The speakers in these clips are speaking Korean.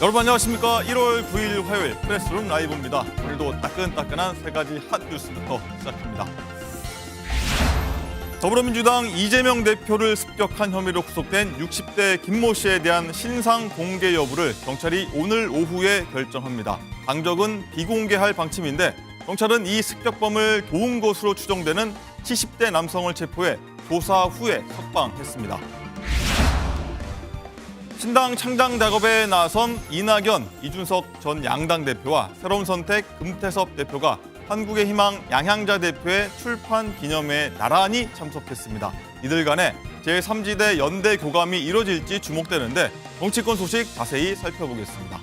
여러분 안녕하십니까? 1월 9일 화요일 프레스룸 라이브입니다. 오늘도 따끈따끈한 세 가지 핫 뉴스부터 시작합니다. 더불어민주당 이재명 대표를 습격한 혐의로 구속된 60대 김모 씨에 대한 신상 공개 여부를 경찰이 오늘 오후에 결정합니다. 당적은 비공개할 방침인데 경찰은 이 습격범을 도운 것으로 추정되는 70대 남성을 체포해 조사 후에 석방했습니다. 신당 창당 작업에 나선 이낙연, 이준석 전 양당 대표와 새로운 선택 금태섭 대표가 한국의 희망 양향자 대표의 출판 기념회에 나란히 참석했습니다. 이들 간에 제3지대 연대 교감이 이뤄질지 주목되는데 정치권 소식 자세히 살펴보겠습니다.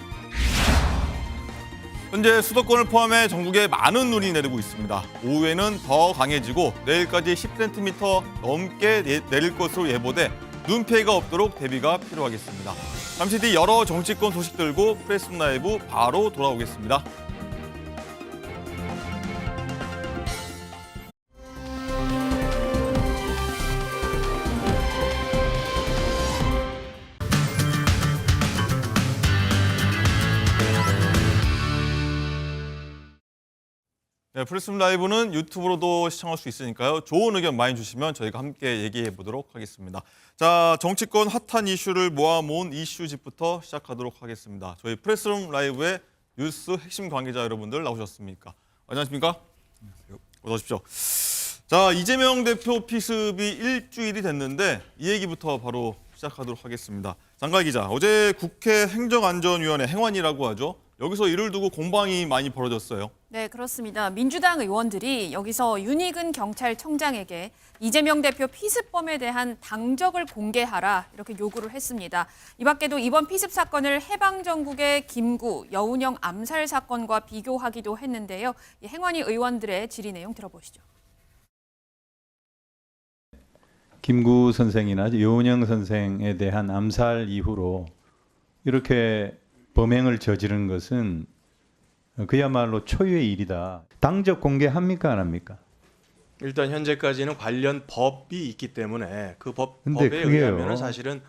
현재 수도권을 포함해 전국에 많은 눈이 내리고 있습니다. 오후에는 더 강해지고 내일까지 10cm 넘게 내릴 것으로 예보돼 눈 피해가 없도록 대비가 필요하겠습니다. 잠시 뒤 여러 정치권 소식 들고 프레스룸 라이브 바로 돌아오겠습니다. 네, 프레스룸 라이브는 유튜브로도 시청할 수 있으니까요. 좋은 의견 많이 주시면 저희가 함께 얘기해 보도록 하겠습니다. 자, 정치권 핫한 이슈를 모아모은 이슈집부터 시작하도록 하겠습니다. 저희 프레스룸 라이브의 뉴스 핵심 관계자 여러분들 나오셨습니까? 안녕하십니까? 안녕하세요. 어서 오십시오. 자, 이재명 대표 피습이 일주일이 됐는데 이 얘기부터 바로 시작하도록 하겠습니다. 장가희 기자, 어제 국회 행정안전위원회 행안위라고 하죠. 여기서 이를 두고 공방이 많이 벌어졌어요. 네, 그렇습니다. 민주당 의원들이 여기서 윤희근 경찰청장에게 이재명 대표 피습범에 대한 당적을 공개하라 이렇게 요구를 했습니다. 이 밖에도 이번 피습 사건을 해방정국의 김구, 여운형 암살 사건과 비교하기도 했는데요. 이 행안위 의원들의 질의 내용 들어보시죠. 김구 선생이나 여운형 선생에 대한 암살 이후로 이렇게 범행을 저지른 것은 그야말로 초유의 일이다. 당적 공개합니까 안 합니까? 일단 현재까지는 관련 법이 있기 때문에 그 근데 법에 그게요. 의하면 사실은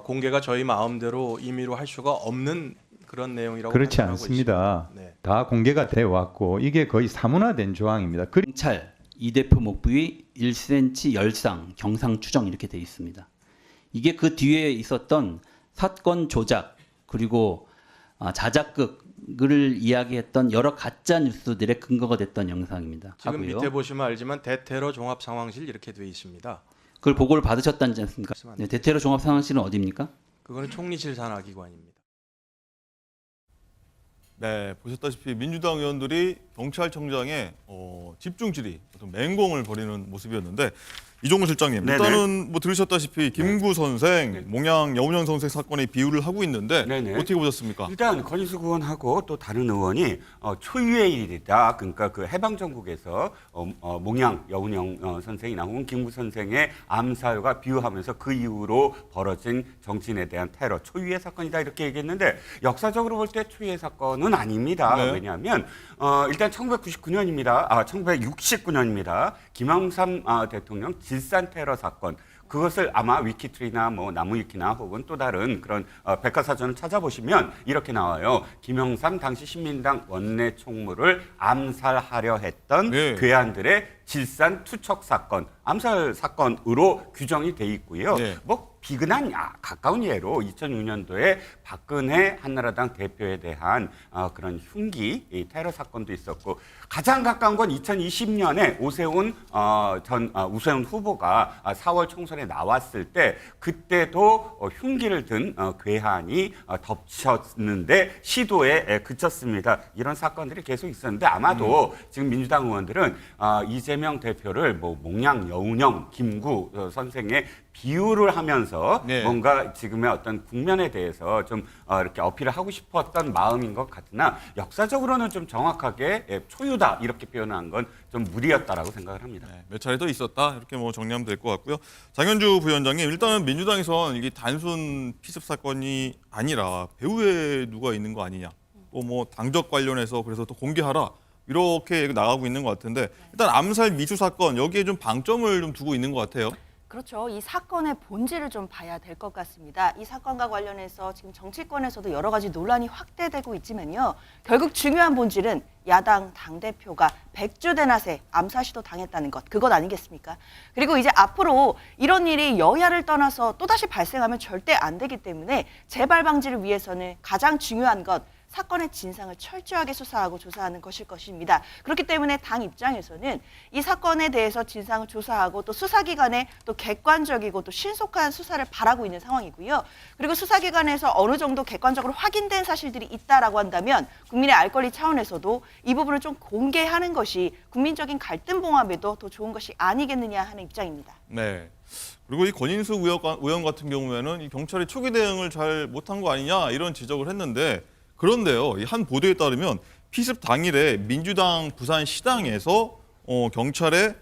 공개가 저희 마음대로 임의로 할 수가 없는 그런 내용이라고 그렇지 판단하고 않습니다. 있습니다. 네. 다 공개가 돼 왔고 이게 거의 사문화된 조항입니다. 경찰 이 대표 목 부위 1cm 열상, 경상 추정 이렇게 돼 있습니다. 이게 그 뒤에 있었던 사건 조작 그리고 자작극을 이야기했던 여러 가짜 뉴스들의 근거가 됐던 영상입니다. 지금 하고요. 밑에 보시면 알지만 대테러 종합 상황실 이렇게 돼 있습니다. 그걸 보고를 받으셨다지 않습니까? 네, 대테러 종합 상황실은 어디입니까? 그거는 총리실 산하기관입니다. 네, 보셨다시피 민주당 의원들이 경찰청장의 집중 질의, 어떤 맹공을 벌이는 모습이었는데 이종근 실장님, 네네. 일단은 뭐 들으셨다시피 김구 선생, 몽양 여운형 선생 사건에 비유를 하고 있는데 네네. 어떻게 보셨습니까? 일단 권인숙 의원하고 또 다른 의원이 초유의 일이다. 그러니까 그 해방정국에서 몽양 여운형 선생이나 혹은 김구 선생의 암살과 비유하면서 그 이후로 벌어진 정치인에 대한 테러, 초유의 사건이다 이렇게 얘기했는데 역사적으로 볼 때 초유의 사건은 아닙니다. 네. 왜냐하면 일단 1999년입니다. 1969년입니다. 김영삼 대통령 질산 테러 사건. 그것을 아마 위키트리나 뭐 나무위키나 혹은 또 다른 그런 백과사전을 찾아보시면 이렇게 나와요. 김영삼 당시 신민당 원내 총무를 암살하려 했던 네. 괴한들의 질산 투척 사건, 암살 사건으로 규정이 돼 있고요. 네. 뭐 비근한 가까운 예로 2006년도에 박근혜 한나라당 대표에 대한 그런 흉기 테러 사건도 있었고 가장 가까운 건 2020년에 오세훈 우세훈 후보가 4월 총선에 나왔을 때 그때도 흉기를 든 괴한이 덮쳤는데 시도에 그쳤습니다. 이런 사건들이 계속 있었는데 아마도 지금 민주당 의원들은 이재명 대표를 뭐 몽양 여운형 김구 선생의 비유를 하면서 네. 뭔가 지금의 어떤 국면에 대해서 좀 이렇게 어필을 하고 싶었던 마음인 것 같으나 역사적으로는 좀 정확하게 초유다 이렇게 표현한 건 좀 무리였다라고 생각을 합니다. 네, 몇 차례 더 있었다 이렇게 뭐 정리하면 될 것 같고요. 장현주 부위원장님, 일단은 민주당에선 이게 단순 피습 사건이 아니라 배후에 누가 있는 거 아니냐, 또 뭐 당적 관련해서 그래서 또 공개하라 이렇게 나가고 있는 것 같은데 일단 암살 미수 사건 여기에 좀 방점을 좀 두고 있는 것 같아요. 그렇죠. 이 사건의 본질을 좀 봐야 될 것 같습니다. 이 사건과 관련해서 지금 정치권에서도 여러 가지 논란이 확대되고 있지만요. 결국 중요한 본질은 야당 당대표가 백주대낮에 암사 시도 당했다는 것, 그것 아니겠습니까? 그리고 이제 앞으로 이런 일이 여야를 떠나서 또다시 발생하면 절대 안 되기 때문에 재발 방지를 위해서는 가장 중요한 것, 사건의 진상을 철저하게 수사하고 조사하는 것일 것입니다. 그렇기 때문에 당 입장에서는 이 사건에 대해서 진상을 조사하고 또 수사기관에 또 객관적이고 또 신속한 수사를 바라고 있는 상황이고요. 그리고 수사기관에서 어느 정도 객관적으로 확인된 사실들이 있다라고 한다면 국민의 알 권리 차원에서도 이 부분을 좀 공개하는 것이 국민적인 갈등 봉합에도 더 좋은 것이 아니겠느냐 하는 입장입니다. 네. 그리고 이 권인수 의원 같은 경우에는 이 경찰이 초기 대응을 잘 못한 거 아니냐 이런 지적을 했는데 그런데요. 이 한 보도에 따르면 피습 당일에 민주당 부산시당에서 경찰에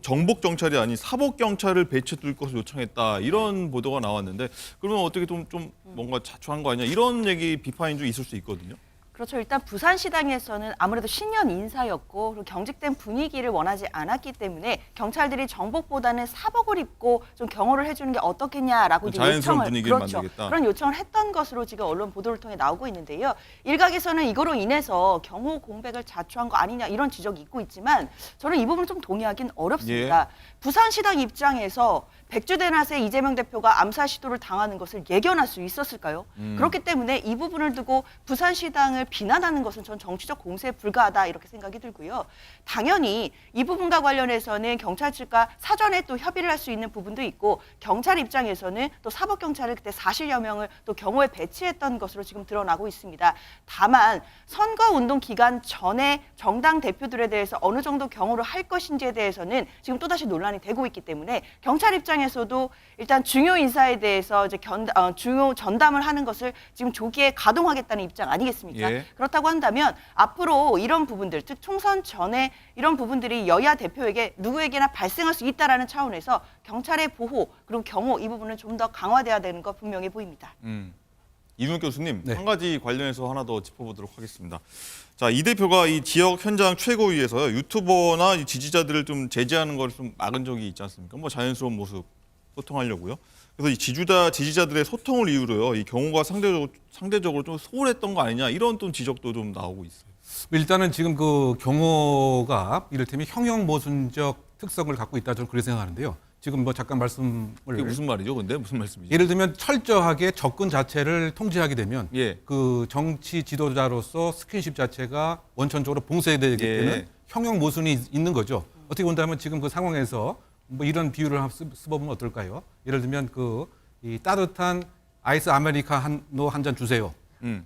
정복 경찰이 아닌 사복 경찰을 배치될 것을 요청했다 이런 보도가 나왔는데 그러면 어떻게 좀 뭔가 자초한 거 아니냐 이런 얘기 비판이 좀 있을 수 있거든요. 그렇죠. 일단 부산시당에서는 아무래도 신년 인사였고 그리고 경직된 분위기를 원하지 않았기 때문에 경찰들이 정복보다는 사복을 입고 좀 경호를 해주는 게 어떻겠냐라고 이제 자연스러운 요청을 분위기를 그렇죠. 만들겠다. 그런 요청을 했던 것으로 지금 언론 보도를 통해 나오고 있는데요. 일각에서는 이거로 인해서 경호 공백을 자초한 거 아니냐 이런 지적이 있고 있지만 저는 이 부분을 좀 동의하기는 어렵습니다. 부산시당 입장에서 백주대낮에 이재명 대표가 암살 시도를 당하는 것을 예견할 수 있었을까요? 그렇기 때문에 이 부분을 두고 부산시당을 비난하는 것은 전 정치적 공세에 불과하다 이렇게 생각이 들고요. 당연히 이 부분과 관련해서는 경찰 측과 사전에 또 협의를 할 수 있는 부분도 있고 경찰 입장에서는 또 사법경찰을 그때 40여 명을 또 경호에 배치했던 것으로 지금 드러나고 있습니다. 다만 선거운동 기간 전에 정당 대표들에 대해서 어느 정도 경호를 할 것인지에 대해서는 지금 또다시 논란이 되고 있기 때문에 경찰 입장에서도 일단 중요 인사에 대해서 이제 중요 전담을 하는 것을 지금 조기에 가동하겠다는 입장 아니겠습니까? 예. 그렇다고 한다면 앞으로 이런 부분들, 즉 총선 전에 이런 부분들이 여야 대표에게 누구에게나 발생할 수 있다라는 차원에서 경찰의 보호 그리고 경호 이 부분은 좀 더 강화돼야 되는 거 분명해 보입니다. 이준욱 교수님 네. 한 가지 관련해서 하나 더 짚어보도록 하겠습니다. 자, 이 대표가 이 지역 현장 최고위에서 유튜버나 이 지지자들을 좀 제재하는 걸 좀 막은 적이 있지 않습니까? 뭐 자연스러운 모습 소통하려고요. 그래서 이 지지자들의 소통을 이유로요. 이 경호가 상대적으로 좀 소홀했던 거 아니냐 이런 또 지적도 좀 나오고 있어요. 일단은 지금 그 경호가 이를테면 형용 모순적 특성을 갖고 있다 저는 그렇게 생각하는데요. 지금 뭐 잠깐 말씀을 그게 무슨 말이죠? 근데 무슨 말씀이죠? 예를 들면 철저하게 접근 자체를 통제하게 되면 예. 그 정치 지도자로서 스킨십 자체가 원천적으로 봉쇄되기 때문에 예. 형용 모순이 있는 거죠. 어떻게 본다면 지금 그 상황에서 뭐 이런 비유를 써보면 어떨까요? 예를 들면 이 따뜻한 아이스 아메리카노 한 잔 주세요.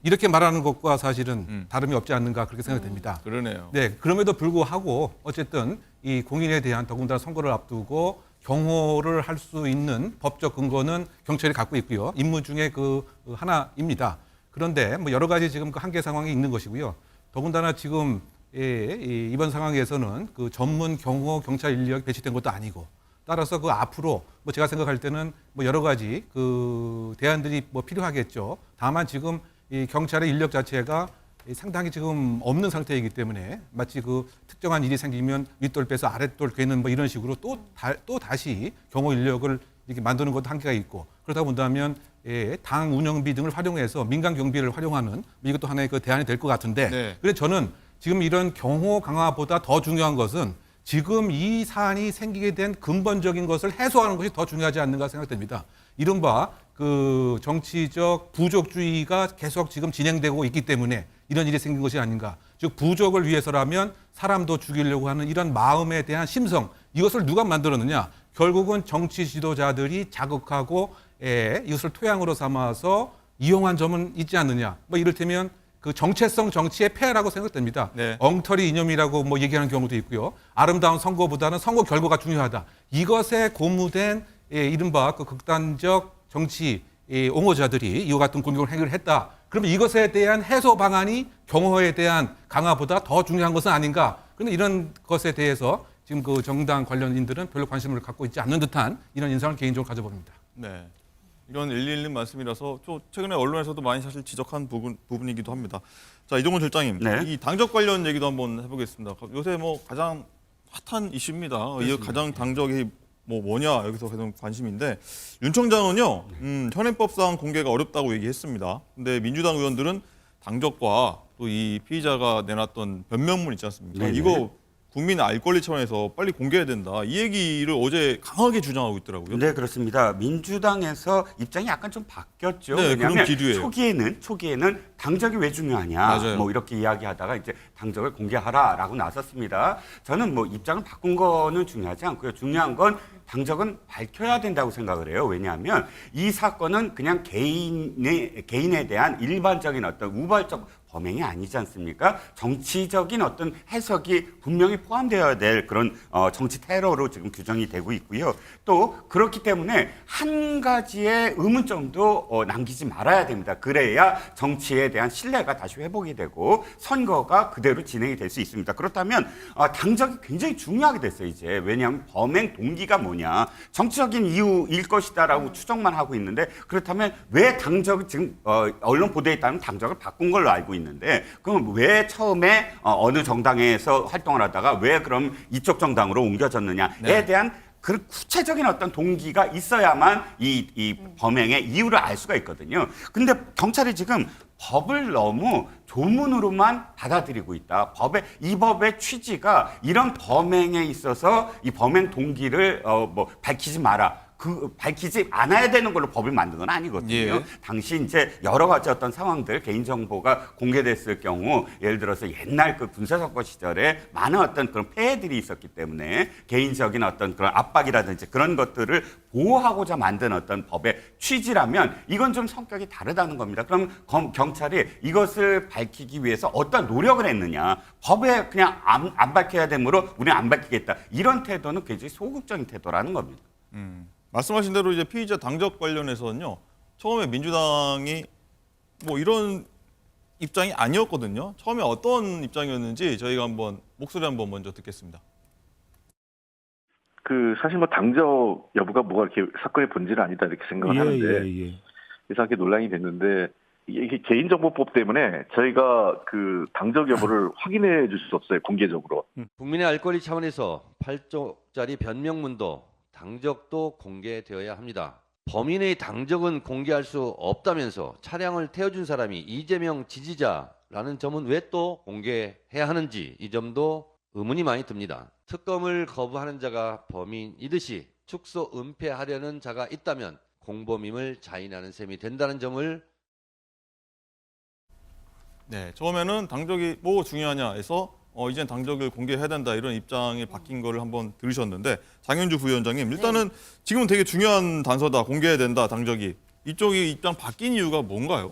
이렇게 말하는 것과 사실은 다름이 없지 않는가 그렇게 생각됩니다. 그러네요. 네, 그럼에도 불구하고 어쨌든 이 공인에 대한 더군다나 선거를 앞두고 경호를 할 수 있는 법적 근거는 경찰이 갖고 있고요. 임무 중에 그 하나입니다. 그런데 뭐 여러 가지 지금 그 한계 상황이 있는 것이고요. 더군다나 지금 이번 상황에서는 그 전문 경호 경찰 인력이 배치된 것도 아니고 따라서 그 앞으로 뭐 제가 생각할 때는 뭐 여러 가지 그 대안들이 뭐 필요하겠죠. 다만 지금 이 경찰의 인력 자체가 상당히 지금 없는 상태이기 때문에 마치 그 특정한 일이 생기면 윗돌 빼서 아랫돌 괴는 뭐 이런 식으로 또 다시 경호 인력을 이렇게 만드는 것도 한계가 있고 그러다 본다면 당 운영비 등을 활용해서 민간 경비를 활용하는 이것도 하나의 그 대안이 될 것 같은데 네. 그래서 저는 지금 이런 경호 강화보다 더 중요한 것은 지금 이 사안이 생기게 된 근본적인 것을 해소하는 것이 더 중요하지 않는가 생각됩니다. 이른바 그 정치적 부족주의가 계속 지금 진행되고 있기 때문에 이런 일이 생긴 것이 아닌가. 즉 부족을 위해서라면 사람도 죽이려고 하는 이런 마음에 대한 심성 이것을 누가 만들었느냐. 결국은 정치 지도자들이 자극하고 이것을 토양으로 삼아서 이용한 점은 있지 않느냐. 뭐 이를테면 그 정체성 정치의 폐해라고 생각됩니다. 네. 엉터리 이념이라고 뭐 얘기하는 경우도 있고요. 아름다운 선거보다는 선거 결과가 중요하다. 이것에 고무된 이른바 그 극단적 정치 옹호자들이 이와 같은 공격을 행위를 했다. 그러면 이것에 대한 해소 방안이 경호에 대한 강화보다 더 중요한 것은 아닌가. 그런데 이런 것에 대해서 지금 그 정당 관련인들은 별로 관심을 갖고 있지 않는 듯한 이런 인상을 개인적으로 가져봅니다. 네. 이건 일리 있는 말씀이라서 또 최근에 언론에서도 많이 사실 지적한 부분이기도 합니다. 자, 이종훈 실장님, 네. 이 당적 관련 얘기도 한번 해보겠습니다. 요새 뭐 가장 핫한 이슈입니다. 이 가장 당적이 뭐냐 여기서 가장 관심인데 윤 청장은요 현행법상 공개가 어렵다고 얘기했습니다. 근데 민주당 의원들은 당적과 또 이 피의자가 내놨던 변명문 있지 않습니까? 네네. 이거 국민 알 권리 차원에서 빨리 공개해야 된다. 이 얘기를 어제 강하게 주장하고 있더라고요. 네, 그렇습니다. 민주당에서 입장이 약간 좀 바뀌었죠. 네, 그런 왜냐하면 기류예요. 초기에는 당적이 왜 중요하냐, 맞아요. 뭐 이렇게 이야기하다가 이제 당적을 공개하라라고 나섰습니다. 저는 뭐 입장을 바꾼 거는 중요하지 않고요. 중요한 건 당적은 밝혀야 된다고 생각을 해요. 왜냐하면 이 사건은 그냥 개인에 대한 일반적인 어떤 우발적 범행이 아니지 않습니까? 정치적인 어떤 해석이 분명히 포함되어야 될 그런 정치 테러로 지금 규정이 되고 있고요. 또 그렇기 때문에 한 가지의 의문점도 남기지 말아야 됩니다. 그래야 정치에 대한 신뢰가 다시 회복이 되고 선거가 그대로 진행이 될 수 있습니다. 그렇다면 당적이 굉장히 중요하게 됐어요, 이제. 왜냐하면 범행 동기가 뭐냐, 정치적인 이유일 것이다라고 추정만 하고 있는데, 그렇다면 왜 당적을 지금 언론 보도에 따르면 당적을 바꾼 걸로 알고 있는데, 그럼 왜 처음에 어느 정당에서 활동을 하다가 왜 그럼 이쪽 정당으로 옮겨졌느냐에 대한 그 구체적인 어떤 동기가 있어야만 이 범행의 이유를 알 수가 있거든요. 근데 경찰이 지금 법을 너무 조문으로만 받아들이고 있다. 이 법의 취지가 이런 범행에 있어서 이 범행 동기를 밝히지 마라. 밝히지 않아야 되는 걸로 법을 만든 건 아니거든요. 예. 당시 이제 여러 가지 어떤 상황들, 개인정보가 공개됐을 경우, 예를 들어서 옛날 그 군사정권 시절에 많은 어떤 그런 폐해들이 있었기 때문에 개인적인 어떤 그런 압박이라든지 그런 것들을 보호하고자 만든 어떤 법의 취지라면 이건 좀 성격이 다르다는 겁니다. 그럼 경찰이 이것을 밝히기 위해서 어떤 노력을 했느냐, 법에 그냥 안 밝혀야 되므로 우리는 안 밝히겠다, 이런 태도는 굉장히 소극적인 태도라는 겁니다. 말씀하신 대로 이제 피의자 당적 관련해서는요. 처음에 민주당이 뭐 이런 입장이 아니었거든요. 처음에 어떤 입장이었는지 저희가 한번 목소리 한번 먼저 듣겠습니다. 사실 뭐 당적 여부가 뭐가 이렇게 사건의 본질은 아니다 이렇게 생각을 하는데 그래서 이렇게 논란이 됐는데 이게 개인정보법 때문에 저희가 그 당적 여부를 확인해 줄 수 없어요, 공개적으로. 국민의 알 권리 차원에서 8쪽짜리 변명문도 당적도 공개되어야 합니다. 범인의 당적은 공개할 수 없다면서 차량을 태워준 사람이 이재명 지지자라는 점은 왜 또 공개해야 하는지, 이 점도 의문이 많이 듭니다. 특검을 거부하는 자가 범인이듯이 축소 은폐하려는 자가 있다면 공범임을 자인하는 셈이 된다는 점을 네, 처음에는 당적이 뭐 중요하냐 해서 이젠 당적을 공개해야 된다 이런 입장이 바뀐 거를 한번 들으셨는데, 장현주 부위원장님, 일단은 지금은 되게 중요한 단서다, 공개해야 된다, 당적이. 이쪽이 입장 바뀐 이유가 뭔가요?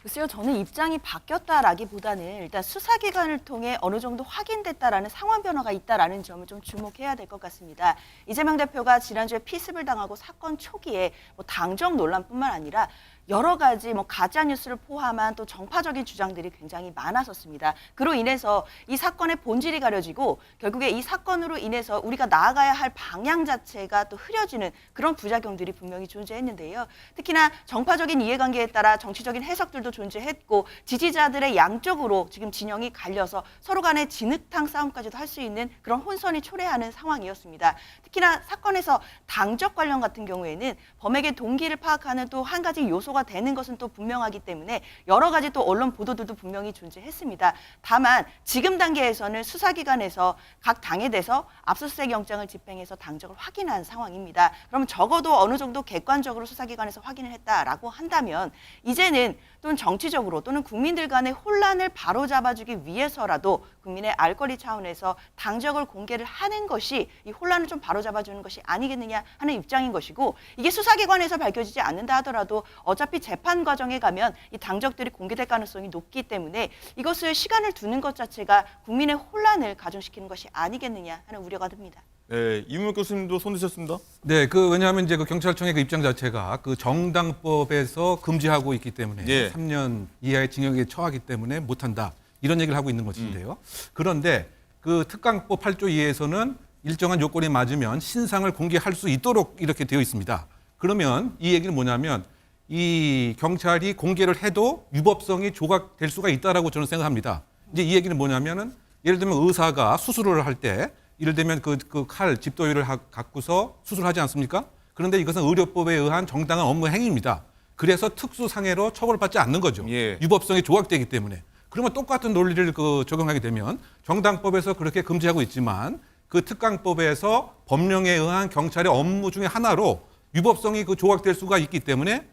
글쎄요, 저는 입장이 바뀌었다라기보다는 일단 수사기관을 통해 어느 정도 확인됐다라는 상황 변화가 있다라는 점을 좀 주목해야 될 것 같습니다. 이재명 대표가 지난주에 피습을 당하고 사건 초기에 당적 논란뿐만 아니라 여러 가지 가짜 뉴스를 포함한 또 정파적인 주장들이 굉장히 많았었습니다. 그로 인해서 이 사건의 본질이 가려지고 결국에 이 사건으로 인해서 우리가 나아가야 할 방향 자체가 또 흐려지는 그런 부작용들이 분명히 존재했는데요. 특히나 정파적인 이해관계에 따라 정치적인 해석들도 존재했고, 지지자들의 양쪽으로 지금 진영이 갈려서 서로 간의 진흙탕 싸움까지도 할 수 있는 그런 혼선이 초래하는 상황이었습니다. 특히나 사건에서 당적 관련 같은 경우에는 범행의 동기를 파악하는 또 한 가지 요소가 되는 것은 또 분명하기 때문에 여러 가지 또 언론 보도들도 분명히 존재했습니다. 다만 지금 단계에서는 수사기관에서 각 당에 대해서 압수수색 영장을 집행해서 당적을 확인한 상황입니다. 그럼 적어도 어느 정도 객관적으로 수사기관에서 확인을 했다라고 한다면 이제는 또는 정치적으로 또는 국민들 간의 혼란을 바로잡아주기 위해서라도 국민의 알 권리 차원에서 당적을 공개를 하는 것이 이 혼란을 좀 바로잡아주는 것이 아니겠느냐 하는 입장인 것이고, 이게 수사기관에서 밝혀지지 않는다 하더라도 어차피 재판 과정에 가면 이 당적들이 공개될 가능성이 높기 때문에 이것을 시간을 두는 것 자체가 국민의 혼란을 가중시키는 것이 아니겠느냐 하는 우려가 듭니다. 네, 이문혁 교수님도 손 드셨습니다. 네, 왜냐하면 이제 경찰청의 그 입장 자체가 그 정당법에서 금지하고 있기 때문에 3년 이하의 징역에 처하기 때문에 못한다, 이런 얘기를 하고 있는 것인데요. 그런데 그 특강법 8조 2에서는 일정한 요건이 맞으면 신상을 공개할 수 있도록 이렇게 되어 있습니다. 그러면 이 얘기는 뭐냐면 이 경찰이 공개를 해도 유법성이 조각될 수가 있다라고 저는 생각합니다. 이제 이 얘기는 뭐냐면은 예를 들면 의사가 수술을 할 때 이를들면 그 칼, 집도유를 갖고서 수술하지 않습니까? 그런데 이것은 의료법에 의한 정당한 업무 행위입니다. 그래서 특수상해로 처벌받지 않는 거죠. 예. 유법성이 조각되기 때문에. 그러면 똑같은 논리를 적용하게 되면 정당법에서 그렇게 금지하고 있지만 그 특강법에서 법령에 의한 경찰의 업무 중에 하나로 유법성이 조각될 수가 있기 때문에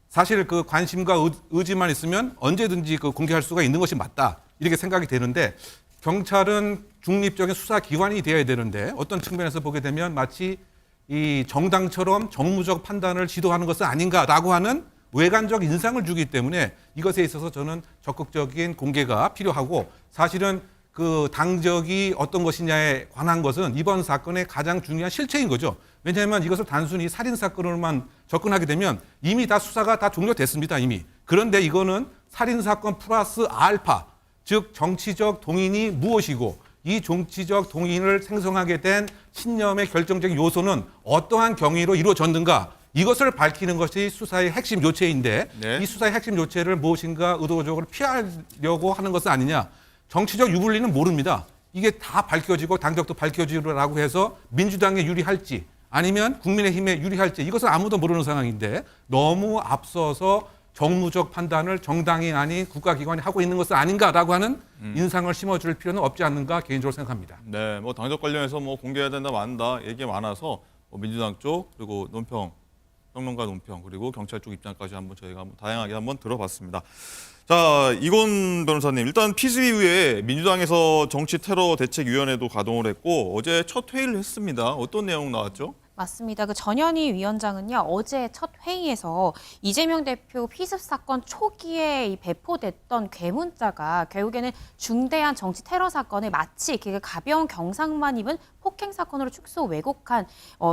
사실 그 관심과 의지만 있으면 언제든지 공개할 수가 있는 것이 맞다. 이렇게 생각이 되는데 경찰은 중립적인 수사기관이 되어야 되는데 어떤 측면에서 보게 되면 마치 이 정당처럼 정무적 판단을 지도하는 것은 아닌가라고 하는 외관적 인상을 주기 때문에 이것에 있어서 저는 적극적인 공개가 필요하고 사실은 그 당적이 어떤 것이냐에 관한 것은 이번 사건의 가장 중요한 실체인 거죠. 왜냐하면 이것을 단순히 살인사건으로만 접근하게 되면 이미 다 수사가 다 종료됐습니다. 이미. 그런데 이거는 살인사건 플러스 알파, 즉 정치적 동인이 무엇이고 이 정치적 동인을 생성하게 된 신념의 결정적인 요소는 어떠한 경위로 이루어졌는가 이것을 밝히는 것이 수사의 핵심 요체인데 네. 이 수사의 핵심 요체를 무엇인가 의도적으로 피하려고 하는 것은 아니냐. 정치적 유불리는 모릅니다. 이게 다 밝혀지고 당적도 밝혀지라고 해서 민주당에 유리할지 아니면 국민의힘에 유리할지 이것은 아무도 모르는 상황인데 너무 앞서서 정무적 판단을 정당이 아닌 국가기관이 하고 있는 것은 아닌가라고 하는 인상을 심어줄 필요는 없지 않는가 개인적으로 생각합니다. 네, 뭐 당적 관련해서 뭐 공개해야 된다 만다 얘기 많아서 민주당 쪽 그리고 평론가 논평 그리고 경찰 쪽 입장까지 한번 저희가 한번 다양하게 한번 들어봤습니다. 자, 이건 변호사님, 일단 피습 이후에 민주당에서 정치 테러 대책위원회도 가동을 했고 어제 첫 회의를 했습니다. 어떤 내용 나왔죠? 맞습니다. 그 전현희 위원장은요, 어제 첫 회의에서 이재명 대표 피습 사건 초기에 이 배포됐던 괴문자가 결국에는 중대한 정치 테러 사건을 마치 가벼운 경상만 입은 폭행 사건으로 축소 왜곡한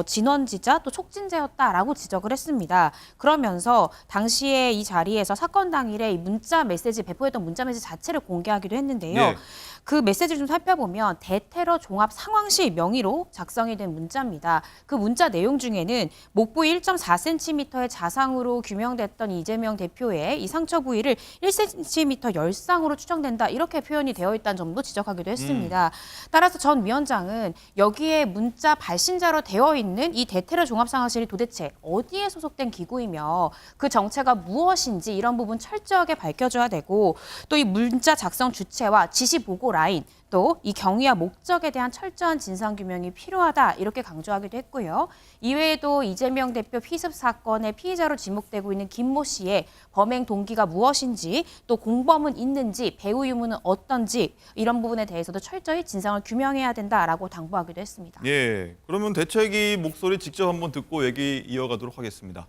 진원지자 또 촉진제였다라고 지적을 했습니다. 그러면서 당시에 이 자리에서 사건 당일에 이 문자 메시지 배포했던 문자 메시지 자체를 공개하기도 했는데요. 네. 그 메시지를 좀 살펴보면 대테러 종합 상황실 명의로 작성이 된 문자입니다. 그 문자 내용 중에는 목 부위 1.4cm의 자상으로 규명됐던 이재명 대표의 이 상처 부위를 1cm 열상으로 추정된다 이렇게 표현이 되어 있다는 점도 지적하기도 했습니다. 따라서 전 위원장은 여기에 문자 발신자로 되어 있는 이 대테러 종합 상황실이 도대체 어디에 소속된 기구이며 그 정체가 무엇인지 이런 부분 철저하게 밝혀줘야 되고 또 이 문자 작성 주체와 지시 보고 라인 또 이 경위와 목적에 대한 철저한 진상규명이 필요하다 이렇게 강조하기도 했고요. 이외에도 이재명 대표 피습 사건의 피의자로 지목되고 있는 김모 씨의 범행 동기가 무엇인지 또 공범은 있는지 배후 유무는 어떤지 이런 부분에 대해서도 철저히 진상을 규명해야 된다라고 당부하기도 했습니다. 예, 그러면 대책위 목소리 직접 한번 듣고 얘기 이어가도록 하겠습니다.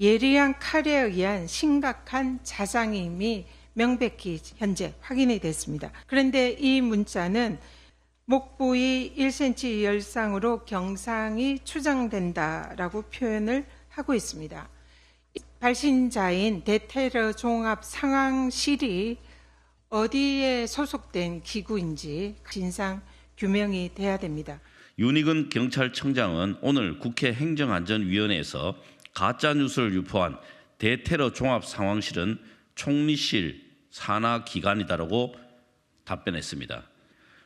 예리한 칼에 의한 심각한 자상이 이미 명백히 현재 확인이 됐습니다. 그런데 이 문자는 목 부위 1cm 열상으로 경상이 추정된다라고 표현을 하고 있습니다. 발신자인 대테러 종합 상황실이 어디에 소속된 기구인지 진상 규명이 돼야 됩니다. 윤희근 경찰청장은 오늘 국회 행정안전위원회에서 가짜뉴스를 유포한 대테러 종합 상황실은 총리실 산하 기관이다라고 답변했습니다.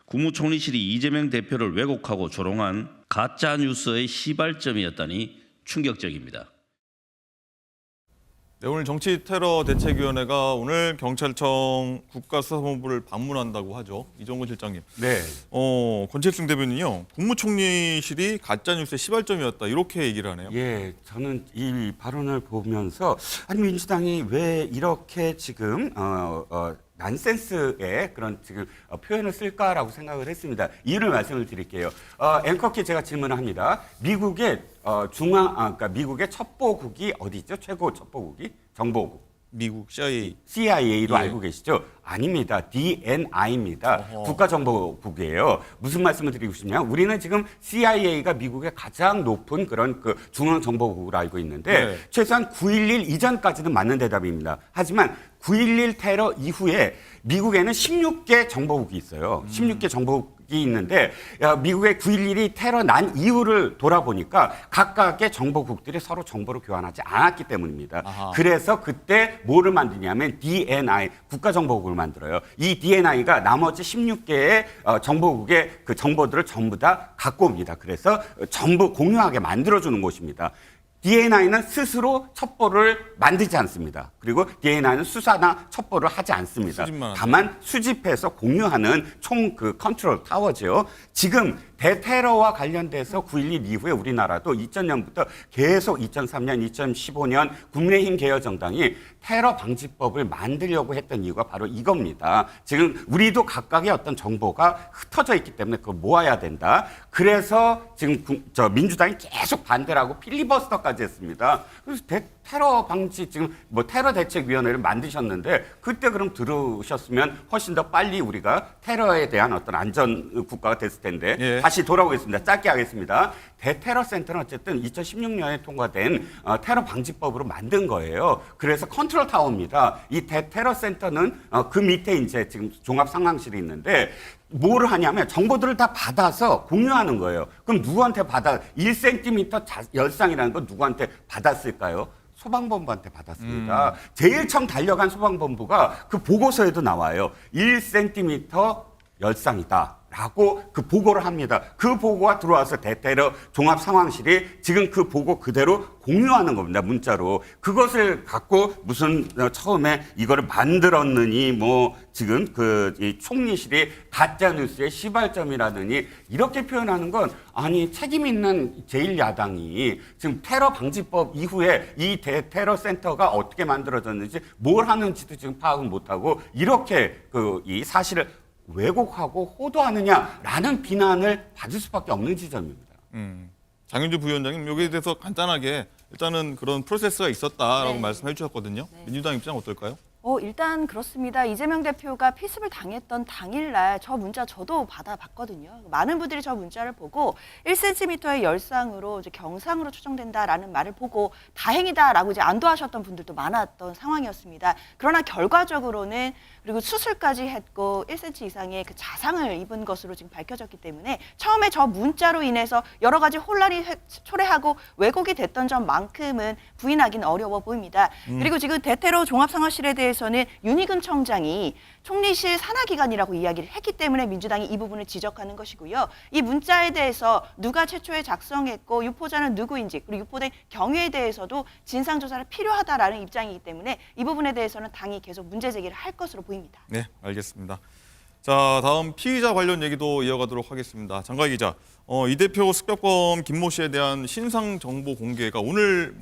국무총리실이 이재명 대표를 왜곡하고 조롱한 가짜뉴스의 시발점이었다니 충격적입니다. 네, 오늘 정치테러 대책위원회가 오늘 경찰청 국가수사본부를 방문한다고 하죠. 이종건 실장님. 네. 권칠승 대변인이요. 국무총리실이 가짜뉴스의 시발점이었다 이렇게 얘기를 하네요. 예, 저는 이 발언을 보면서 아니 민주당이 왜 이렇게 지금 난센스의 그런 지금 표현을 쓸까라고 생각을 했습니다. 이유를 말씀을 드릴게요. 앵커께 제가 질문을 합니다. 미국의 그러니까 미국의 첩보국이 어디 있죠? 최고 첩보국이 정보국. 미국 CIA. CIA로 예. 알고 계시죠? 아닙니다. DNI입니다. 국가정보국이에요. 무슨 말씀을 드리고 싶냐? 우리는 지금 CIA가 미국의 가장 높은 그런 그 중앙정보국으로 알고 있는데 네. 최소한 9.11 이전까지는 맞는 대답입니다. 하지만 9.11 테러 이후에 미국에는 16개 정보국이 있어요. 16개 정보국 있는데 미국의 9.11이 테러 난 이후를 돌아보니까 각각의 정보국들이 서로 정보를 교환하지 않았기 때문입니다. 아하. 그래서 그때 뭐를 만드냐면 DNI, 국가정보국을 만들어요. 이 DNI가 나머지 16개의 정보국의 그 정보들을 전부 다 갖고 옵니다. 그래서 전부 공유하게 만들어주는 곳입니다. DNI는 스스로 첩보를 만들지 않습니다. 그리고 DNI는 수사나 첩보를 하지 않습니다. 수집만 다만 수집해서 공유하는 총 그 컨트롤 타워죠. 지금 대테러와 관련돼서 9.11 이후에 우리나라도 2000년부터 계속 2003년, 2015년 국민의힘 개혁정당이 테러 방지법을 만들려고 했던 이유가 바로 이겁니다. 지금 우리도 각각의 어떤 정보가 흩어져 있기 때문에 그걸 모아야 된다. 그래서 지금 민주당이 계속 반대를 하고 필리버스터까지 했습니다. 그래서 테러 방지 지금 뭐 테러 대책위원회를 만드셨는데 그때 그럼 들으셨으면 훨씬 더 빨리 우리가 테러에 대한 어떤 안전 국가가 됐을 텐데 예. 다시 돌아오겠습니다. 짧게 하겠습니다. 대테러 센터는 어쨌든 2016년에 통과된 테러 방지법으로 만든 거예요. 그래서 컨트롤 타워입니다. 이 대테러 센터는 그 밑에 이제 지금 종합 상황실이 있는데 뭐를 하냐면 정보들을 다 받아서 공유하는 거예요. 그럼 누구한테 1cm 열상이라는 건 누구한테 받았을까요? 소방본부한테 받았습니다. 제일 처음 달려간 소방본부가 그 보고서에도 나와요. 1cm 열상이다. 라고 그 보고를 합니다. 그 보고가 들어와서 대테러 종합 상황실이 지금 그 보고 그대로 공유하는 겁니다. 문자로. 그것을 갖고 무슨 처음에 이거를 만들었느니 뭐 지금 이 총리실이 가짜 뉴스의 시발점이라느니 이렇게 표현하는 건 아니 책임 있는 제1야당이 지금 테러 방지법 이후에 이 대테러 센터가 어떻게 만들어졌는지 뭘 하는지도 지금 파악을 못하고 이렇게 이 사실을 왜곡하고 호도하느냐라는 비난을 받을 수밖에 없는 지점입니다. 장윤주 부위원장님 여기에 대해서 간단하게 일단은 그런 프로세스가 있었다라고 네. 말씀해 주셨거든요. 네. 민주당 입장 어떨까요? 일단 그렇습니다. 이재명 대표가 피습을 당했던 당일날 저 문자 저도 받아봤거든요. 많은 분들이 저 문자를 보고 1cm의 열상으로 이제 경상으로 추정된다라는 말을 보고 다행이다라고 이제 안도하셨던 분들도 많았던 상황이었습니다. 그러나 결과적으로는 그리고 수술까지 했고 1cm 이상의 그 자상을 입은 것으로 지금 밝혀졌기 때문에 처음에 저 문자로 인해서 여러 가지 혼란이 초래하고 왜곡이 됐던 점만큼은 부인하기는 어려워 보입니다. 그리고 지금 대테러 종합상황실에 대해서는 윤희근 청장이 총리실 산하기관이라고 이야기를 했기 때문에 민주당이 이 부분을 지적하는 것이고요. 이 문자에 대해서 누가 최초에 작성했고 유포자는 누구인지 그리고 유포된 경위에 대해서도 진상조사가 필요하다라는 입장이기 때문에 이 부분에 대해서는 당이 계속 문제 제기를 할 것으로 보입니다. 네, 알겠습니다. 자, 다음 피의자 관련 얘기도 이어가도록 하겠습니다. 장가희 기자, 이 대표 습격범 김모 씨에 대한 신상 정보 공개가 오늘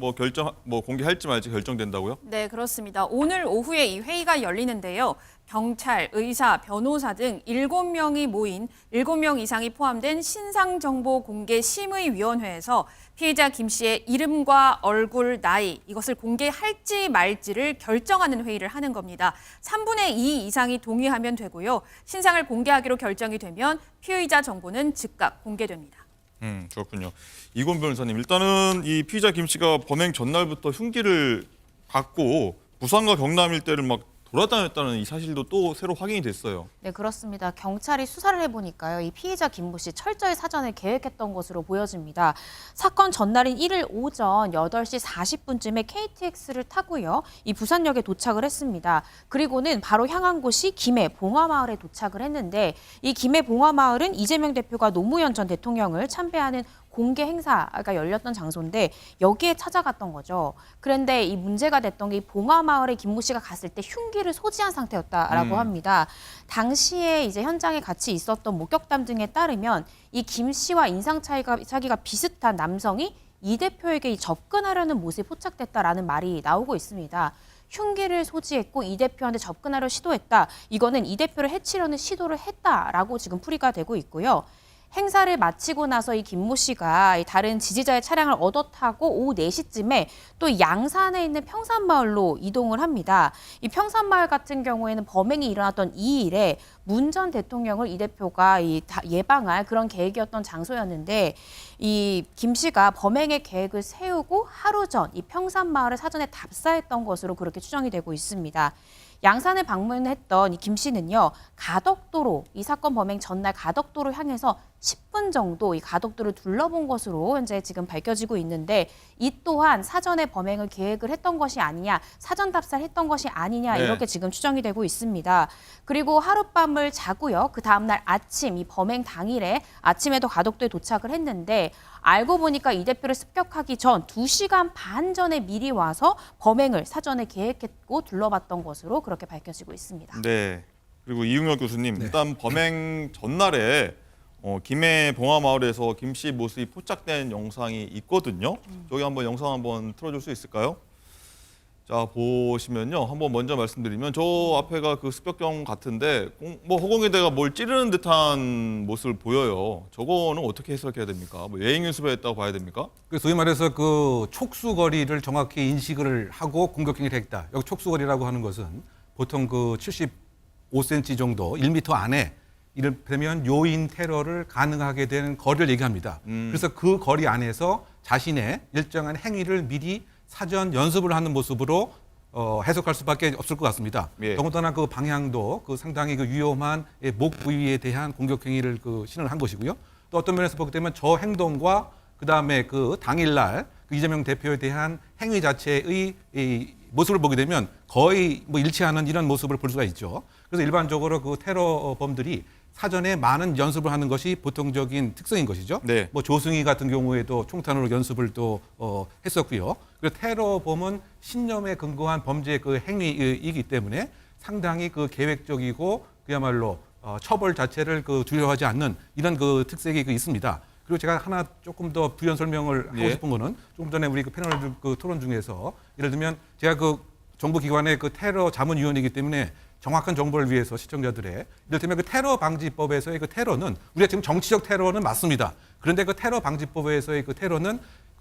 공개할지 말지 결정된다고요? 네, 그렇습니다. 오늘 오후에 이 회의가 열리는데요. 경찰, 의사, 변호사 등 7명이 모인 7명 이상이 포함된 신상정보공개심의위원회에서 피해자 김 씨의 이름과 얼굴, 나이 이것을 공개할지 말지를 결정하는 회의를 하는 겁니다. 3분의 2 이상이 동의하면 되고요. 신상을 공개하기로 결정이 되면 피의자 정보는 즉각 공개됩니다. 그렇군요. 이곤 변호사님, 일단은 이 피의자 김 씨가 범행 전날부터 흉기를 갖고 부산과 경남 일대를 막 돌아다녔다는 이 사실도 또 새로 확인이 됐어요. 네, 그렇습니다. 경찰이 수사를 해보니까요. 이 피의자 김모 씨 철저히 사전에 계획했던 것으로 보여집니다. 사건 전날인 1일 오전 8시 40분쯤에 KTX를 타고요. 이 부산역에 도착을 했습니다. 그리고는 바로 향한 곳이 김해 봉화마을에 도착을 했는데 이 김해 봉화마을은 이재명 대표가 노무현 전 대통령을 참배하는 공개 행사가 열렸던 장소인데 여기에 찾아갔던 거죠. 그런데 이 문제가 됐던 게 봉화마을에 김모 씨가 갔을 때 흉기를 소지한 상태였다라고 합니다. 당시에 이제 현장에 같이 있었던 목격담 등에 따르면 이 김 씨와 인상 차이가 비슷한 남성이 이 대표에게 접근하려는 모습이 포착됐다라는 말이 나오고 있습니다. 흉기를 소지했고 이 대표한테 접근하려 시도했다. 이거는 이 대표를 해치려는 시도를 했다라고 지금 풀이가 되고 있고요. 행사를 마치고 나서 이 김모 씨가 다른 지지자의 차량을 얻어 타고 오후 4시쯤에 또 양산에 있는 평산마을로 이동을 합니다. 이 평산마을 같은 경우에는 범행이 일어났던 이 일에 문 전 대통령을 이 대표가 예방할 그런 계획이었던 장소였는데 이 김 씨가 범행의 계획을 세우고 하루 전 이 평산마을을 사전에 답사했던 것으로 그렇게 추정이 되고 있습니다. 양산을 방문했던 이 김 씨는요, 가덕도로 이 사건 범행 전날 가덕도로 향해서 10분 정도 이 가덕도를 둘러본 것으로 현재 지금 밝혀지고 있는데, 이 또한 사전에 범행을 계획을 했던 것이 아니냐, 사전 답사했던 것이 아니냐 네. 이렇게 지금 추정이 되고 있습니다. 그리고 하룻밤을 자고요. 그 다음날 아침, 이 범행 당일에 아침에도 가덕도에 도착을 했는데, 알고 보니까 이 대표를 습격하기 전 2시간 반 전에 미리 와서 범행을 사전에 계획했고 둘러봤던 것으로 그렇게 밝혀지고 있습니다. 네. 그리고 이윤혁 교수님, 네. 일단 범행 전날에 김해 봉화마을에서 김 씨 모습이 포착된 영상이 있거든요. 저기 한번 영상 한번 틀어줄 수 있을까요? 자, 보시면요. 한번 먼저 말씀드리면 저 앞에가 그 습격경 같은데 뭐 허공에다가 뭘 찌르는 듯한 모습을 보여요. 저거는 어떻게 해석해야 됩니까? 뭐 예행 연습했다고 봐야 됩니까? 그 소위 말해서 그 촉수거리를 정확히 인식을 하고 공격 행위를 했다. 여기 촉수거리라고 하는 것은 보통 그 75cm 정도, 1m 안에 이를테면 요인 테러를 가능하게 되는 거리를 얘기합니다. 그래서 그 거리 안에서 자신의 일정한 행위를 미리 사전 연습을 하는 모습으로 해석할 수밖에 없을 것 같습니다. 예. 더군다나 그 방향도 그 상당히 그 위험한 목 부위에 대한 공격 행위를 그 실현을 한 것이고요. 또 어떤 면에서 보게 되면 저 행동과 그다음에 그 당일날 그 이재명 대표에 대한 행위 자체의 이 모습을 보게 되면 거의 뭐 일치하는 이런 모습을 볼 수가 있죠. 그래서 일반적으로 그 테러범들이 사전에 많은 연습을 하는 것이 보통적인 특성인 것이죠. 네. 뭐 조승희 같은 경우에도 총탄으로 연습을 또 했었고요. 그리고 테러범은 신념에 근거한 범죄 그 행위이기 때문에 상당히 그 계획적이고 그야말로 처벌 자체를 그 두려워하지 않는 이런 그 특색이 그 있습니다. 그리고 제가 하나 조금 더 부연 설명을 하고 예. 싶은 거는 조금 전에 우리 그 패널 그 토론 중에서 예를 들면 제가 그 정부기관의 그 테러 자문위원이기 때문에 정확한 정보를 위해서 시청자들의 이를테면 그 테러 방지법에서의 그 테러는 우리가 지금 정치적 테러는 맞습니다. 그런데 그 테러 방지법에서의 그 테러는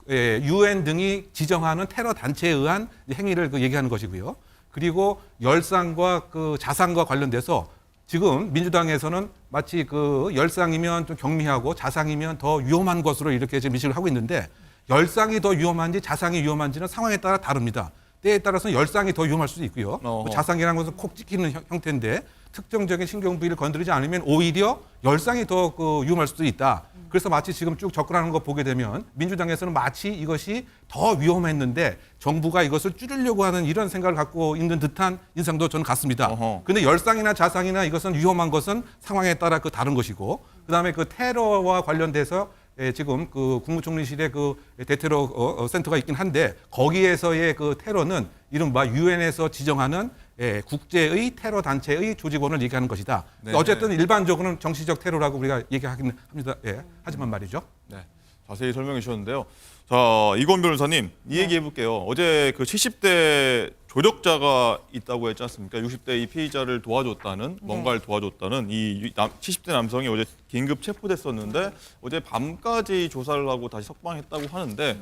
UN 등이 지정하는 테러 단체에 의한 행위를 그 얘기하는 것이고요. 그리고 열상과 그 자상과 관련돼서 지금 민주당에서는 마치 그 열상이면 좀 경미하고 자상이면 더 위험한 것으로 이렇게 지금 인식을 하고 있는데, 열상이 더 위험한지 자상이 위험한지는 상황에 따라 다릅니다. 때에 따라서는 열상이 더 위험할 수도 있고요. 자상이라는 것은 콕 찍히는 형태인데 특정적인 신경 부위를 건드리지 않으면 오히려 열상이 더 그 위험할 수도 있다. 그래서 마치 지금 쭉 접근하는 거 보게 되면 민주당에서는 마치 이것이 더 위험했는데 정부가 이것을 줄이려고 하는 이런 생각을 갖고 있는 듯한 인상도 저는 같습니다. 그런데 열상이나 자상이나 이것은 위험한 것은 상황에 따라 그 다른 것이고, 그다음에 그 테러와 관련돼서 지금 그 국무총리실에 그 대테러 센터가 있긴 한데 거기에서의 그 테러는 이른바 유엔에서 지정하는 국제의 테러 단체의 조직원을 얘기하는 것이다. 네. 어쨌든 일반적으로는 정치적 테러라고 우리가 얘기하긴 합니다. 하지만 말이죠. 네. 자세히 설명해 주셨는데요. 자, 이건 변호사님, 이 얘기 해볼게요. 어제 그 70대 조력자가 있다고 했지 않습니까? 60대 이 피의자를 도와줬다는, 뭔가를 도와줬다는 이 70대 남성이 어제 긴급 체포됐었는데 어제 밤까지 조사를 하고 다시 석방했다고 하는데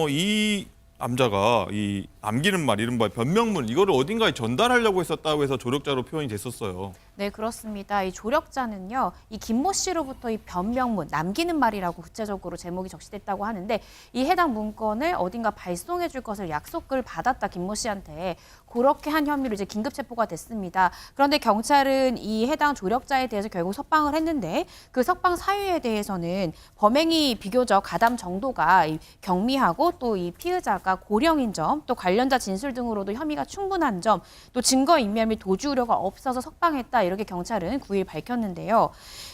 이 남자가 이 남기는 말, 이른바 변명문, 이거를 어딘가에 전달하려고 했었다고 해서 조력자로 표현이 됐었어요. 네, 그렇습니다. 이 조력자는요, 이 김모 씨로부터 이 변명문, 남기는 말이라고 구체적으로 제목이 적시됐다고 하는데, 이 해당 문건을 어딘가 발송해 줄 것을 약속을 받았다, 김모 씨한테. 그렇게 한 혐의로 이제 긴급 체포가 됐습니다. 그런데 경찰은 이 해당 조력자에 대해서 결국 석방을 했는데, 그 석방 사유에 대해서는 범행이 비교적 가담 정도가 경미하고 또 이 피의자가 고령인 점, 또 관련자 진술 등으로도 혐의가 충분한 점, 또 증거인멸 및 도주 우려가 없어서 석방했다, 이렇게 경찰은 9일 밝혔는데요.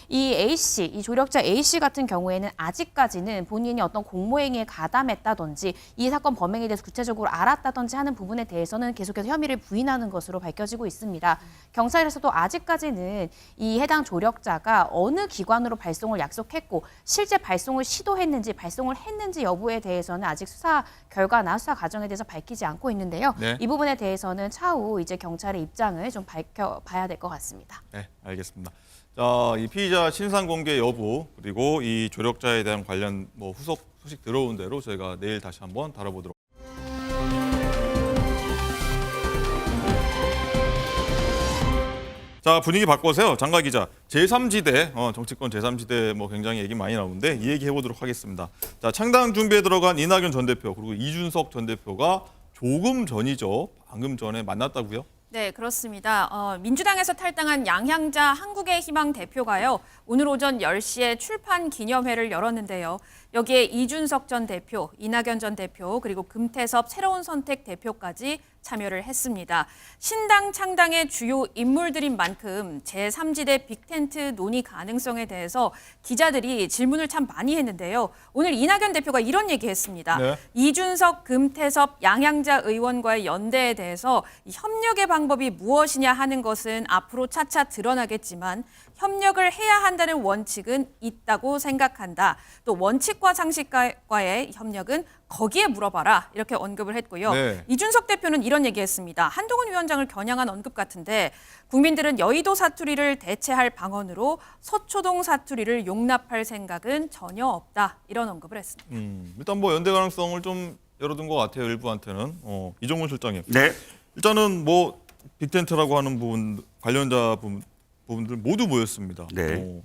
이 A씨, 이 조력자 A씨 같은 경우에는 아직까지는 본인이 어떤 공모행위에 가담했다든지 이 사건 범행에 대해서 구체적으로 알았다든지 하는 부분에 대해서는 계속해서 혐의를 부인하는 것으로 밝혀지고 있습니다. 경찰에서도 아직까지는 이 해당 조력자가 어느 기관으로 발송을 약속했고 실제 발송을 시도했는지 발송을 했는지 여부에 대해서는 아직 수사 결과나 수사 과정에 대해서 밝히지 않고 있는데요. 네. 이 부분에 대해서는 차후 이제 경찰의 입장을 좀 밝혀봐야 될 것 같습니다. 네, 알겠습니다. 자, 이 피의자 신상 공개 여부, 그리고 이 조력자에 대한 관련 뭐 후속 소식 들어온 대로 저희가 내일 다시 한번 다뤄보도록. 자, 분위기 바꿔서요. 장가 기자, 제3지대, 정치권 제3지대 뭐 굉장히 얘기 많이 나오는데 이 얘기 해보도록 하겠습니다. 자, 창당 준비에 들어간 이낙연 전 대표 그리고 이준석 전 대표가 조금 전이죠. 방금 전에 만났다고요? 네, 그렇습니다. 민주당에서 탈당한 양향자 한국의 희망 대표가요, 오늘 오전 10시에 출판 기념회를 열었는데요. 여기에 이준석 전 대표, 이낙연 전 대표, 그리고 금태섭 새로운 선택 대표까지 참여를 했습니다. 신당 창당의 주요 인물들인 만큼 제3지대 빅텐트 논의 가능성에 대해서 기자들이 질문을 참 많이 했는데요. 오늘 이낙연 대표가 이런 얘기했습니다. 네. 이준석, 금태섭, 양향자 의원과의 연대에 대해서 이 협력의 방법이 무엇이냐 하는 것은 앞으로 차차 드러나겠지만 협력을 해야 한다는 원칙은 있다고 생각한다. 또 원칙과 상식과의 협력은 거기에 물어봐라. 이렇게 언급을 했고요. 네. 이준석 대표는 이런 얘기했습니다. 한동훈 위원장을 겨냥한 언급 같은데 국민들은 여의도 사투리를 대체할 방언으로 서초동 사투리를 용납할 생각은 전혀 없다. 이런 언급을 했습니다. 일단 뭐 연대 가능성을 좀 열어둔 것 같아요. 일부한테는. 이종훈 실장님. 네. 일단은 뭐 빅텐트라고 하는 부분 관련자 부분들 모두 모였습니다. 네.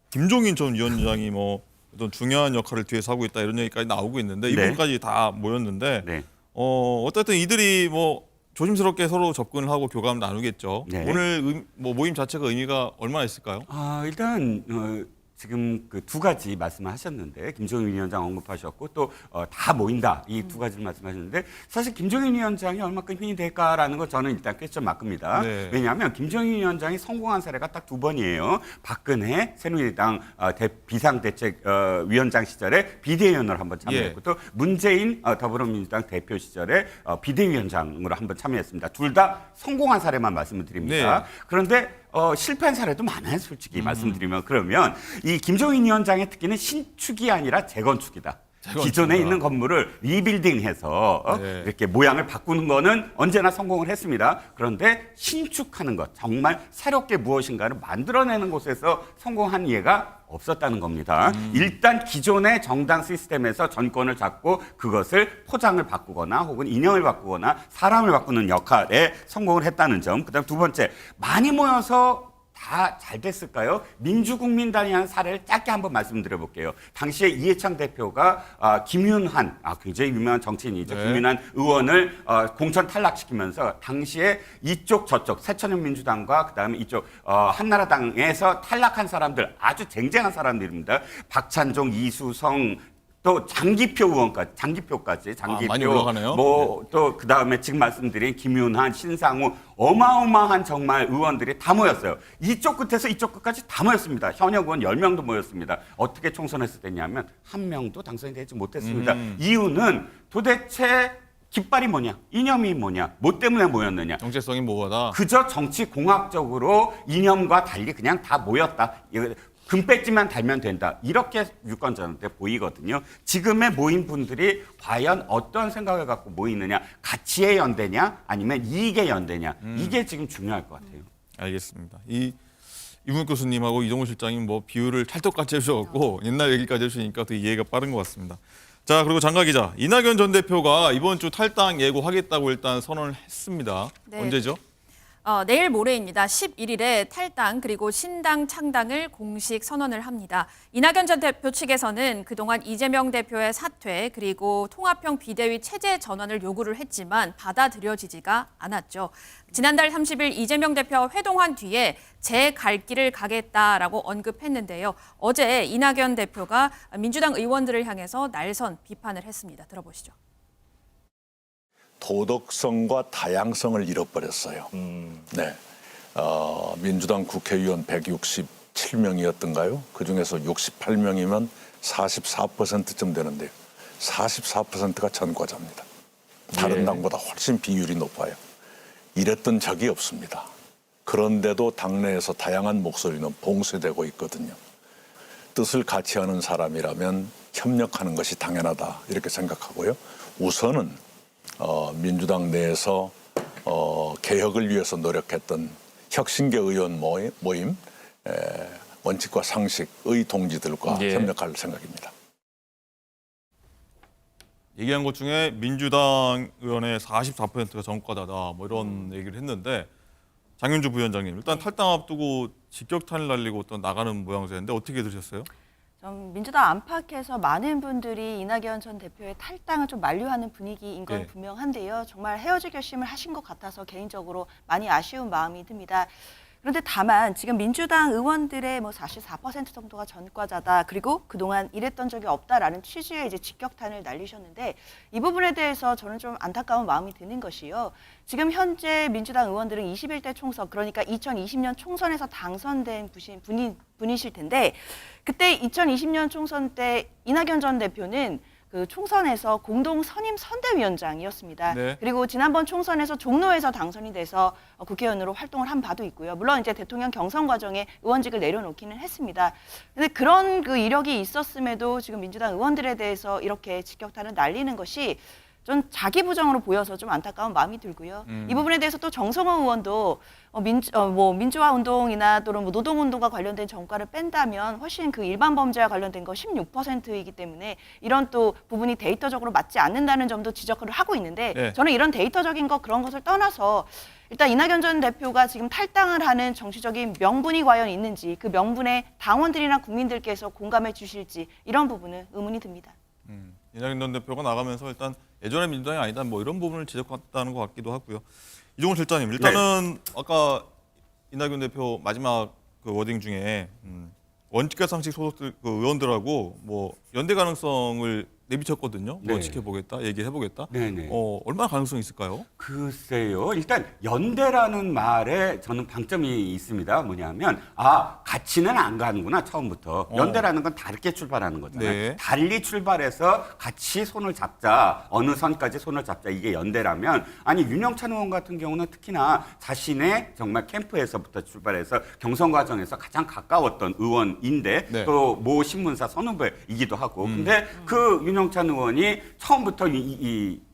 김종인 전 위원장이 뭐 어떤 중요한 역할을 뒤에서 하고 있다 이런 얘기까지 나오고 있는데 네. 이분까지 다 모였는데 네. 어쨌든 이들이 뭐 조심스럽게 서로 접근을 하고 교감을 나누겠죠. 네. 오늘 뭐 모임 자체가 의미가 얼마나 있을까요? 일단 지금 그 두 가지 말씀을 하셨는데 김종인 위원장 언급하셨고 또 다 모인다 이 두 가지를 말씀하셨는데 사실 김종인 위원장이 얼마큼 힘이 될까라는 거 저는 일단 퀘스천 마크입니다. 네. 왜냐하면 김종인 위원장이 성공한 사례가 딱 두 번이에요. 박근혜 새누리당 비상대책위원장 시절에 비대위원으로 한번 참여했고 또 문재인 더불어민주당 대표 시절에 비대위원장으로 한번 참여했습니다. 둘 다 성공한 사례만 말씀을 드립니다. 네. 그런데 실패한 사례도 많아요, 솔직히 말씀드리면. 그러면 이 김종인 위원장의 특기는 신축이 아니라 재건축이다. 기존에 있는 건물을 리빌딩해서 네. 이렇게 모양을 바꾸는 거는 언제나 성공을 했습니다. 그런데 신축하는 것, 정말 새롭게 무엇인가를 만들어내는 곳에서 성공한 예가 없었다는 겁니다. 일단 기존의 정당 시스템에서 정권을 잡고 그것을 포장을 바꾸거나 혹은 인형을 바꾸거나 사람을 바꾸는 역할에 성공을 했다는 점. 그다음 두 번째, 많이 모여서 다 잘 됐을까요? 민주국민당이라는 사례를 짧게 한번 말씀드려볼게요. 당시에 이해창 대표가 김윤한, 굉장히 유명한 정치인이죠. 네. 김윤한 의원을 공천 탈락시키면서 당시에 이쪽 저쪽 새천년민주당과 그다음에 이쪽 한나라당에서 탈락한 사람들, 아주 쟁쟁한 사람들입니다. 박찬종, 이수성, 또 장기표까지 많이 올라가네요. 또 그다음에 지금 말씀드린 김윤한, 신상우 어마어마한 정말 의원들이 다 모였어요. 이쪽 끝에서 이쪽 끝까지 다 모였습니다. 현역 의원 10명도 모였습니다. 어떻게 총선에서 됐냐면 한 명도 당선이 되지 못했습니다. 이유는 도대체 깃발이 뭐냐, 이념이 뭐냐, 뭐 때문에 모였느냐. 정체성이 뭐하다. 그저 정치 공학적으로 이념과 달리 그냥 다 모였다. 금배지만 달면 된다. 이렇게 유권자한테 보이거든요. 지금의 모인 분들이 과연 어떤 생각을 갖고 모이느냐. 가치의 연대냐 아니면 이익의 연대냐. 이게 지금 중요할 것 같아요. 알겠습니다. 이문 교수님하고 이종훈 실장님 뭐 비유를 찰떡같이 해주셔갖고 옛날 얘기까지 해주시니까 되게 이해가 빠른 것 같습니다. 자, 그리고 장가 기자, 이낙연 전 대표가 이번 주 탈당 예고하겠다고 일단 선언을 했습니다. 네. 언제죠? 내일 모레입니다. 11일에 탈당 그리고 신당 창당을 공식 선언을 합니다. 이낙연 전 대표 측에서는 그동안 이재명 대표의 사퇴 그리고 통합형 비대위 체제 전환을 요구를 했지만 받아들여지지가 않았죠. 지난달 30일 이재명 대표와 회동한 뒤에 제 갈 길을 가겠다라고 언급했는데요. 어제 이낙연 대표가 민주당 의원들을 향해서 날선 비판을 했습니다. 들어보시죠. 도덕성과 다양성을 잃어버렸어요. 네, 민주당 국회의원 167명이었던가요? 그중에서 68명이면 44%쯤 되는데요. 44%가 전과자입니다. 다른 당보다 훨씬 비율이 높아요. 이랬던 적이 없습니다. 그런데도 당내에서 다양한 목소리는 봉쇄되고 있거든요. 뜻을 같이 하는 사람이라면 협력하는 것이 당연하다 이렇게 생각하고요. 우선은 민주당 내에서 개혁을 위해서 노력했던 혁신계 의원 모임 원칙과 상식의 동지들과 협력할 생각입니다. 얘기한 것 중에 민주당 의원의 44%가 전과자다 뭐 이런 얘기를 했는데 장윤주 부위원장님 일단 탈당 앞두고 직격탄을 날리고 또 나가는 모양새인데 어떻게 들으셨어요? 좀 민주당 안팎에서 많은 분들이 이낙연 전 대표의 탈당을 좀 만류하는 분위기인 건 네. 분명한데요. 정말 헤어질 결심을 하신 것 같아서 개인적으로 많이 아쉬운 마음이 듭니다. 그런데 다만 지금 민주당 의원들의 뭐 44% 정도가 전과자다. 그리고 그동안 이랬던 적이 없다라는 취지의 이제 직격탄을 날리셨는데 이 부분에 대해서 저는 좀 안타까운 마음이 드는 것이요. 지금 현재 민주당 의원들은 21대 총선, 그러니까 2020년 총선에서 당선된 분이실 텐데 그때 2020년 총선 때 이낙연 전 대표는 그 총선에서 공동 선임 선대위원장이었습니다. 네. 그리고 지난번 총선에서 종로에서 당선이 돼서 국회의원으로 활동을 한 바도 있고요. 물론 이제 대통령 경선 과정에 의원직을 내려놓기는 했습니다. 근데 그런 그 이력이 있었음에도 지금 민주당 의원들에 대해서 이렇게 직격탄을 날리는 것이 좀 자기 부정으로 보여서 좀 안타까운 마음이 들고요. 이 부분에 대해서 또 정성호 의원도 민주화 운동이나 또는 뭐 노동 운동과 관련된 전과를 뺀다면 훨씬 그 일반 범죄와 관련된 거 16%이기 때문에 이런 또 부분이 데이터적으로 맞지 않는다는 점도 지적을 하고 있는데 네. 저는 이런 데이터적인 거 그런 것을 떠나서 일단 이낙연 전 대표가 지금 탈당을 하는 정치적인 명분이 과연 있는지 그 명분에 당원들이나 국민들께서 공감해 주실지 이런 부분은 의문이 듭니다. 이낙연 전 대표가 나가면서 일단 예전의 민주당이 아니다 뭐 이런 부분을 지적했다는 것 같기도 하고요. 이종훈 실장님, 일단은 아까 이낙연 대표 마지막 그 워딩 중에 원칙과 상식 소속들 그 의원들하고 뭐 연대 가능성을 내비쳤거든요. 뭐 네. 지켜보겠다, 얘기해보겠다. 네네. 얼마나 가능성이 있을까요? 글쎄요. 일단 연대라는 말에 저는 방점이 있습니다. 뭐냐면 같이는 안 가는구나 처음부터. 연대라는 건 다르게 출발하는 거잖아요. 네. 달리 출발해서 같이 손을 잡자. 어느 선까지 손을 잡자. 이게 연대라면 아니 윤영찬 의원 같은 경우는 특히나 자신의 정말 캠프에서부터 출발해서 경선 과정에서 가장 가까웠던 의원인데 네. 또 모 신문사 선후배이기도 하고. 근데 그 윤영찬 의원이 처음부터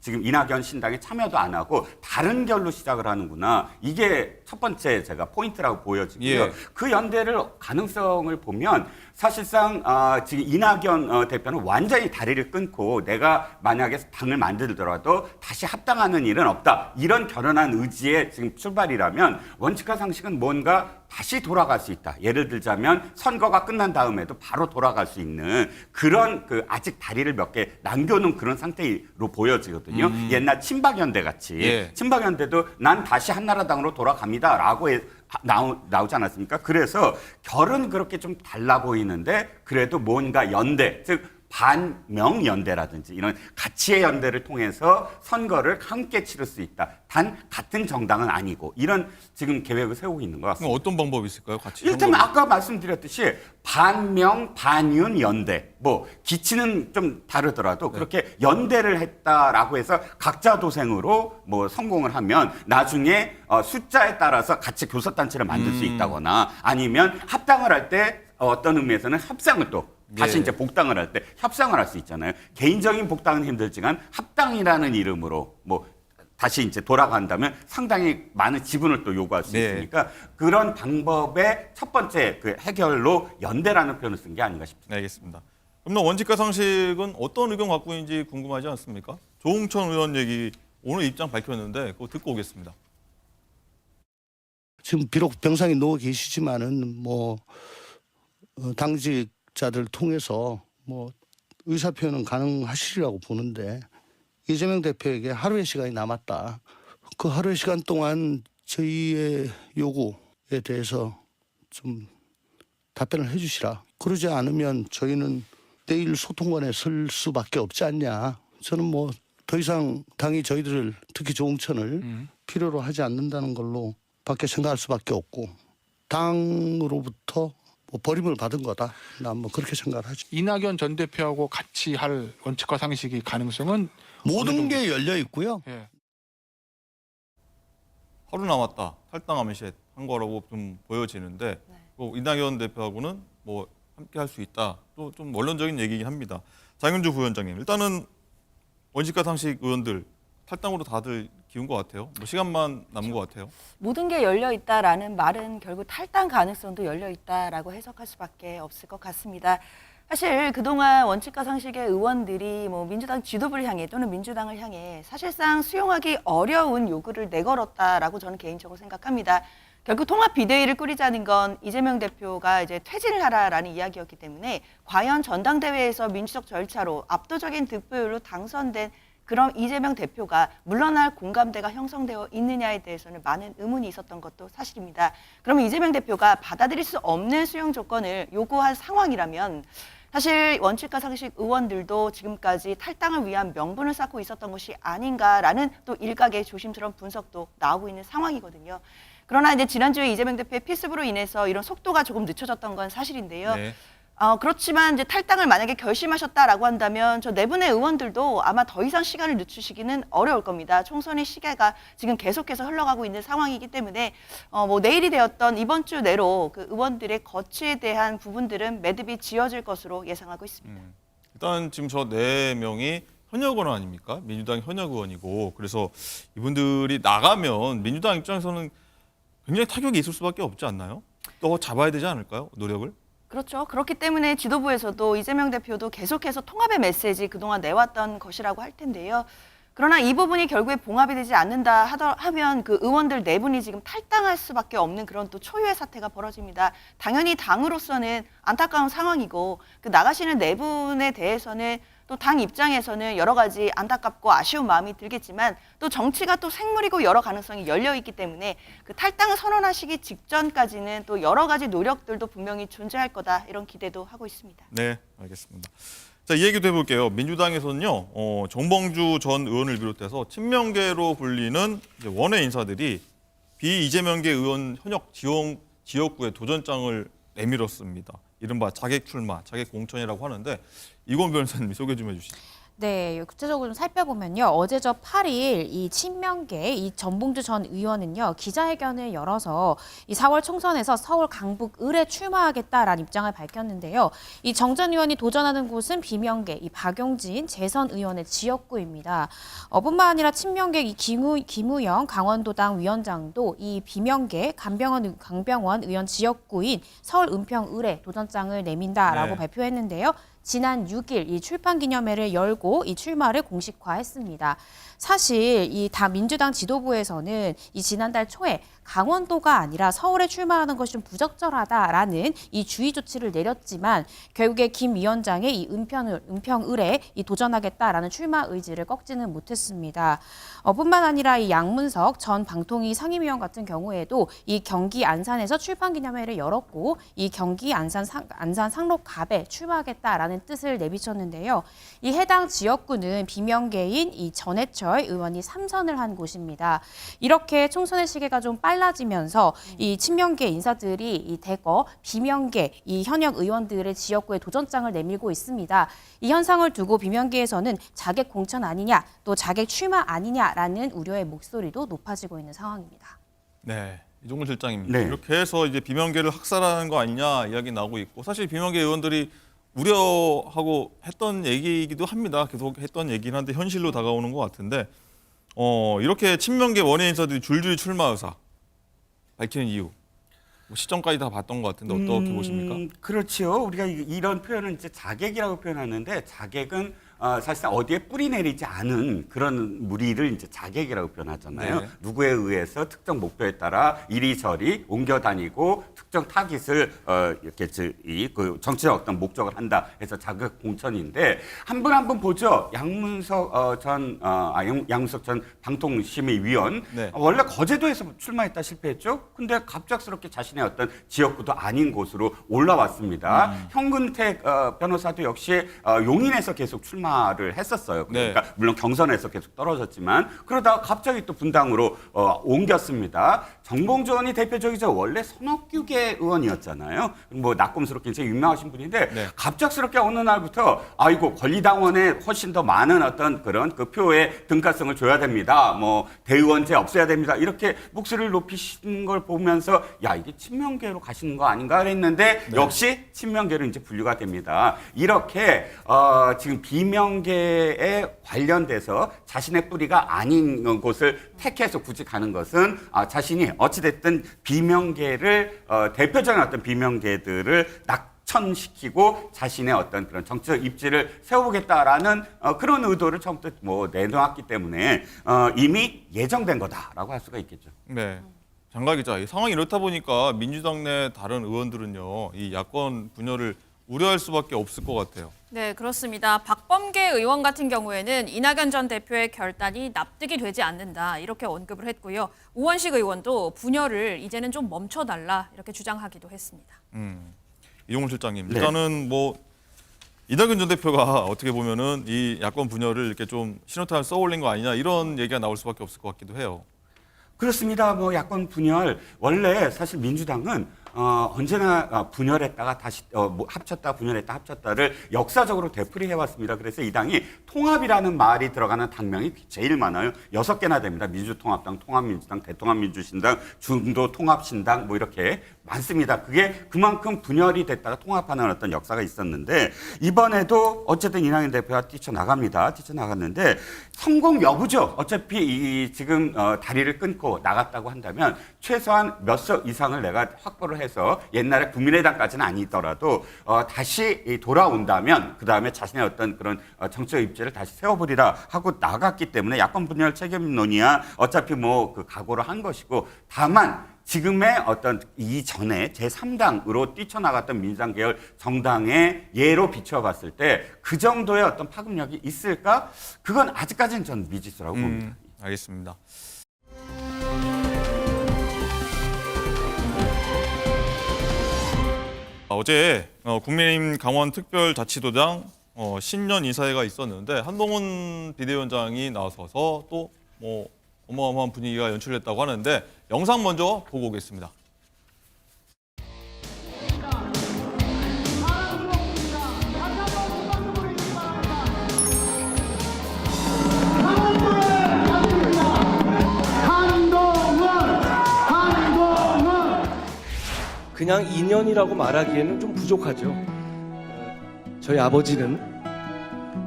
지금 이낙연 신당에 참여도 안 하고 다른 결로 시작을 하는구나. 이게 첫 번째 제가 포인트라고 보여지고요. 예. 그 연대를 가능성을 보면 사실상 지금 이낙연 대표는 완전히 다리를 끊고 내가 만약에 당을 만들더라도 다시 합당하는 일은 없다. 이런 결연한 의지의 지금 출발이라면 원칙과 상식은 뭔가 다시 돌아갈 수 있다. 예를 들자면 선거가 끝난 다음에도 바로 돌아갈 수 있는 그런 그 아직 다리를 몇 개 남겨놓은 그런 상태로 보여지거든요. 옛날 친박연대 같이 예. 친박연대도 난 다시 한나라당으로 돌아갑니다라고 나오지 않았습니까? 그래서 결은 그렇게 좀 달라 보이는데 그래도 뭔가 연대, 즉 반명연대라든지 이런 가치의 연대를 통해서 선거를 함께 치를 수 있다. 단 같은 정당은 아니고 이런 지금 계획을 세우고 있는 것 같습니다. 그럼 어떤 방법이 있을까요? 같이 일단 선거를? 아까 말씀드렸듯이 반명, 반윤 연대, 뭐 기치는 좀 다르더라도 그렇게 연대를 했다라고 해서 각자 도생으로 뭐 성공을 하면 나중에 숫자에 따라서 같이 교섭단체를 만들 수 있다거나 아니면 합당을 할 때 어떤 의미에서는 협상을 또 다시 예. 이제 복당을 할 때 협상을 할 수 있잖아요. 개인적인 복당은 힘들지만 합당이라는 이름으로 뭐 다시 이제 돌아간다면 상당히 많은 지분을 또 요구할 수 네. 있으니까 그런 방법의 첫 번째 그 해결로 연대라는 표현을 쓴 게 아닌가 싶습니다. 네, 알겠습니다. 그럼 원칙과 상식은 어떤 의견 갖고 있는지 궁금하지 않습니까? 조홍천 의원 얘기 오늘 입장 밝혔는데 그거 듣고 오겠습니다. 지금 비록 병상에 누워 계시지만은 뭐 당직자들 통해서 뭐 의사 표현은 가능하시리라고 보는데 이재명 대표에게 하루의 시간이 남았다. 그 하루의 시간 동안 저희의 요구에 대해서 좀 답변을 해주시라. 그러지 않으면 저희는 내일 소통관에 설 수밖에 없지 않냐. 저는 뭐 더 이상 당이 저희들을 특히 조홍천을 필요로 하지 않는다는 걸로 밖에 생각할 수밖에 없고 당으로부터 뭐 버림을 받은 거다. 난 뭐 그렇게 생각을 하죠. 이낙연 전 대표하고 같이 할 원칙과 상식이 가능성은 모든 게 열려 있고요. 예. 하루 남았다. 탈당하면 한 거라고 좀 보여지는데 이낙연 대표하고는 뭐 함께 할 수 있다. 또 좀 원론적인 얘기긴 합니다. 장윤주 부위원장님, 일단은 원칙과 상식 의원들 탈당으로 다들 기운 것 같아요. 뭐 시간만 남은 것 같아요. 모든 게 열려 있다라는 말은 결국 탈당 가능성도 열려 있다라고 해석할 수밖에 없을 것 같습니다. 사실 그동안 원칙과 상식의 의원들이 뭐 민주당 지도부를 향해 또는 민주당을 향해 사실상 수용하기 어려운 요구를 내걸었다라고 저는 개인적으로 생각합니다. 결국 통합 비대위를 꾸리자는 건 이재명 대표가 이제 퇴진을 하라라는 이야기였기 때문에 과연 전당대회에서 민주적 절차로 압도적인 득표율로 당선된 그럼 이재명 대표가 물러날 공감대가 형성되어 있느냐에 대해서는 많은 의문이 있었던 것도 사실입니다. 그러면 이재명 대표가 받아들일 수 없는 수용 조건을 요구한 상황이라면 사실 원칙과 상식 의원들도 지금까지 탈당을 위한 명분을 쌓고 있었던 것이 아닌가라는 또 일각의 조심스러운 분석도 나오고 있는 상황이거든요. 그러나 이제 지난주에 이재명 대표의 필습으로 인해서 이런 속도가 조금 늦춰졌던 건 사실인데요. 네. 그렇지만 이제 탈당을 만약에 결심하셨다라고 한다면 저 네 분의 의원들도 아마 더 이상 시간을 늦추시기는 어려울 겁니다. 총선의 시계가 지금 계속해서 흘러가고 있는 상황이기 때문에 뭐 내일이 되었던 이번 주 내로 그 의원들의 거취에 대한 부분들은 매듭이 지어질 것으로 예상하고 있습니다. 일단 지금 저 4명이 현역 의원 아닙니까? 민주당 현역 의원이고 그래서 이분들이 나가면 민주당 입장에서는 굉장히 타격이 있을 수밖에 없지 않나요? 또 잡아야 되지 않을까요? 노력을? 그렇죠. 그렇기 때문에 지도부에서도 이재명 대표도 계속해서 통합의 메시지 그동안 내왔던 것이라고 할 텐데요. 그러나 이 부분이 결국에 봉합이 되지 않는다 하면 그 의원들 4분이 지금 탈당할 수밖에 없는 그런 또 초유의 사태가 벌어집니다. 당연히 당으로서는 안타까운 상황이고 그 나가시는 4분에 대해서는 또 당 입장에서는 여러 가지 안타깝고 아쉬운 마음이 들겠지만 또 정치가 또 생물이고 여러 가능성이 열려 있기 때문에 그 탈당을 선언하시기 직전까지는 또 여러 가지 노력들도 분명히 존재할 거다 이런 기대도 하고 있습니다. 네, 알겠습니다. 자, 이 얘기도 해볼게요. 민주당에서는요, 정봉주 전 의원을 비롯해서 친명계로 불리는 이제 원외 인사들이 비이재명계 의원 현역 지역구에 도전장을 내밀었습니다. 이른바 자객 출마, 자객 공천이라고 하는데 이건 변호사님 소개 좀 해주시죠. 네, 구체적으로 좀 살펴보면요. 어제 저 8일 이 친명계 이 전봉주 전 의원은요. 기자회견을 열어서 이 4월 총선에서 서울 강북 을에 출마하겠다라는 입장을 밝혔는데요. 이 정 전 의원이 도전하는 곳은 비명계 이 박용진 재선 의원의 지역구입니다. 뿐만 아니라 친명계 이 김우영 강원도당 위원장도 이 비명계 강병원 의원 지역구인 서울 은평 을에 도전장을 내민다라고 네. 발표했는데요. 지난 6일 이 출판 기념회를 열고 이 출마를 공식화했습니다. 사실 이 민주당 지도부에서는 이 지난달 초에 강원도가 아니라 서울에 출마하는 것이 좀 부적절하다라는 이 주의 조치를 내렸지만 결국에 김 위원장의 이 은평을에 이 도전하겠다라는 출마 의지를 꺾지는 못했습니다. 뿐만 아니라 이 양문석 전 방통위 상임위원 같은 경우에도 이 경기 안산에서 출판 기념회를 열었고 이 경기 안산 상록갑에 출마하겠다라는 뜻을 내비쳤는데요. 이 해당 지역구는 비명계인 이 전해철 의원이 3선을 한 곳입니다. 이렇게 총선의 시계가 좀 빨라지면서 이 친명계 인사들이 이 대거 비명계 이 현역 의원들의 지역구에 도전장을 내밀고 있습니다. 이 현상을 두고 비명계에서는 자객 공천 아니냐, 또 자객 출마 아니냐라는 우려의 목소리도 높아지고 있는 상황입니다. 네, 이종근 실장입니다. 네. 이렇게 해서 이제 비명계를 학살하는 거 아니냐 이야기 나오고 있고 사실 비명계 의원들이 우려하고 했던 얘기이기도 합니다. 계속 했던 얘기긴 한데 현실로 다가오는 것 같은데 이렇게 친명계 원외 인사들이 줄줄이 출마 의사 밝히는 이유 뭐 시점까지 다 봤던 것 같은데 어떻게 보십니까? 그렇죠. 우리가 이런 표현은 이제 자객이라고 표현하는데 자객은 사실상 어디에 뿌리 내리지 않은 그런 무리를 이제 자객이라고 표현하잖아요. 네. 누구에 의해서 특정 목표에 따라 이리저리 옮겨 다니고 특정 타깃을 이렇게 그 정치적 어떤 목적을 한다 해서 자객 공천인데 한 분 한 분 보죠. 양문석 전 방통심의위원 네. 원래 거제도에서 출마했다 실패했죠. 근데 갑작스럽게 자신의 어떤 지역구도 아닌 곳으로 올라왔습니다. 현근택 변호사도 역시 용인에서 계속 출마를 했었어요. 그러니까 네. 물론 경선에서 계속 떨어졌지만 그러다가 갑자기 또 분당으로 옮겼습니다. 정봉주 의원이 대표적이죠. 원래 선업규계 의원이었잖아요. 뭐 낙곰스럽게 굉장히 유명하신 분인데 네. 갑작스럽게 어느 날부터 아이고 권리당원에 훨씬 더 많은 어떤 그런 그 표의 등가성을 줘야 됩니다. 뭐 대의원제 없애야 됩니다. 이렇게 목소리를 높이신 걸 보면서 야 이게 친명계로 가시는 거 아닌가 했는데 네. 역시 친명계로 이제 분류가 됩니다. 이렇게 지금 비명계에 관련돼서 자신의 뿌리가 아닌 곳을 택해서 굳이 가는 것은 자신이 어찌됐든 비명계를 대표적인 어떤 비명계들을 낙천시키고 자신의 어떤 그런 정치적 입지를 세워보겠다라는 그런 의도를 처음부터 뭐 내놓았기 때문에 이미 예정된 거다라고 할 수가 있겠죠. 네. 장가 기자, 이 상황이 이렇다 보니까 민주당 내 다른 의원들은요, 이 야권 분열을 우려할 수밖에 없을 것 같아요. 네, 그렇습니다. 박범계 의원 같은 경우에는 이낙연 전 대표의 결단이 납득이 되지 않는다 이렇게 언급을 했고요. 우원식 의원도 분열을 이제는 좀 멈춰달라 이렇게 주장하기도 했습니다. 이종훈 실장님, 네. 일단은 뭐 이낙연 전 대표가 어떻게 보면은 이 야권 분열을 이렇게 좀 신호탄을 쏘올린 거 아니냐 이런 얘기가 나올 수밖에 없을 것 같기도 해요. 그렇습니다. 뭐 야권 분열 원래 사실 민주당은 언제나 분열했다가 다시 뭐 합쳤다 분열했다 합쳤다를 역사적으로 되풀이해 왔습니다. 그래서 이 당이 통합이라는 말이 들어가는 당명이 제일 많아요. 6개나 됩니다. 민주통합당, 통합민주당, 대통합민주신당, 중도통합신당 뭐 이렇게 많습니다. 그게 그만큼 분열이 됐다가 통합하는 어떤 역사가 있었는데 이번에도 어쨌든 이낙연 대표가 뛰쳐나갔는데 성공 여부죠. 어차피 이 지금 다리를 끊고 나갔다고 한다면 최소한 몇 석 이상을 내가 확보를 해서 옛날에 국민의당까지는 아니더라도 다시 돌아온다면 그다음에 자신의 어떤 그런 정치적 입지를 다시 세워보리라 하고 나갔기 때문에 야권 분열 책임론이야 어차피 뭐 그 각오를 한 것이고 다만 지금의 어떤 이전에 제3당으로 뛰쳐나갔던 민주당 계열 정당의 예로 비춰봤을 때 그 정도의 어떤 파급력이 있을까? 그건 아직까지는 전 미지수라고 봅니다. 알겠습니다. 어제 국민의힘 강원특별자치도당 신년 이사회가 있었는데 한동훈 비대위원장이 나서서 또 뭐 어마어마한 분위기가 연출됐다고 하는데 영상 먼저 보고 오겠습니다. 그냥 인연이라고 말하기에는 좀 부족하죠. 저희 아버지는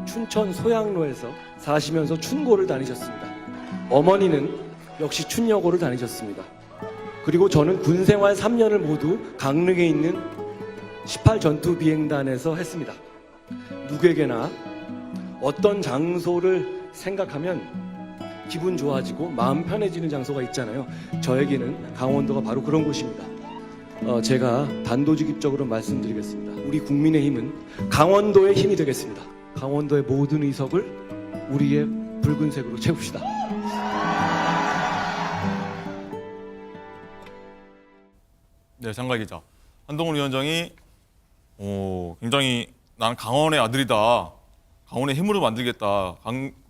춘천 소양로에서 사시면서 춘고를 다니셨습니다. 어머니는 역시 춘여고를 다니셨습니다. 그리고 저는 군 생활 3년을 모두 강릉에 있는 18전투 비행단에서 했습니다. 누구에게나 어떤 장소를 생각하면 기분 좋아지고 마음 편해지는 장소가 있잖아요. 저에게는 강원도가 바로 그런 곳입니다. 제가 단도직입적으로 말씀드리겠습니다. 우리 국민의힘은 강원도의 힘이 되겠습니다. 강원도의 모든 의석을 우리의 붉은색으로 채웁시다. 네, 장가 기자. 한동훈 위원장이 굉장히 나는 강원의 아들이다. 강원의 힘으로 만들겠다.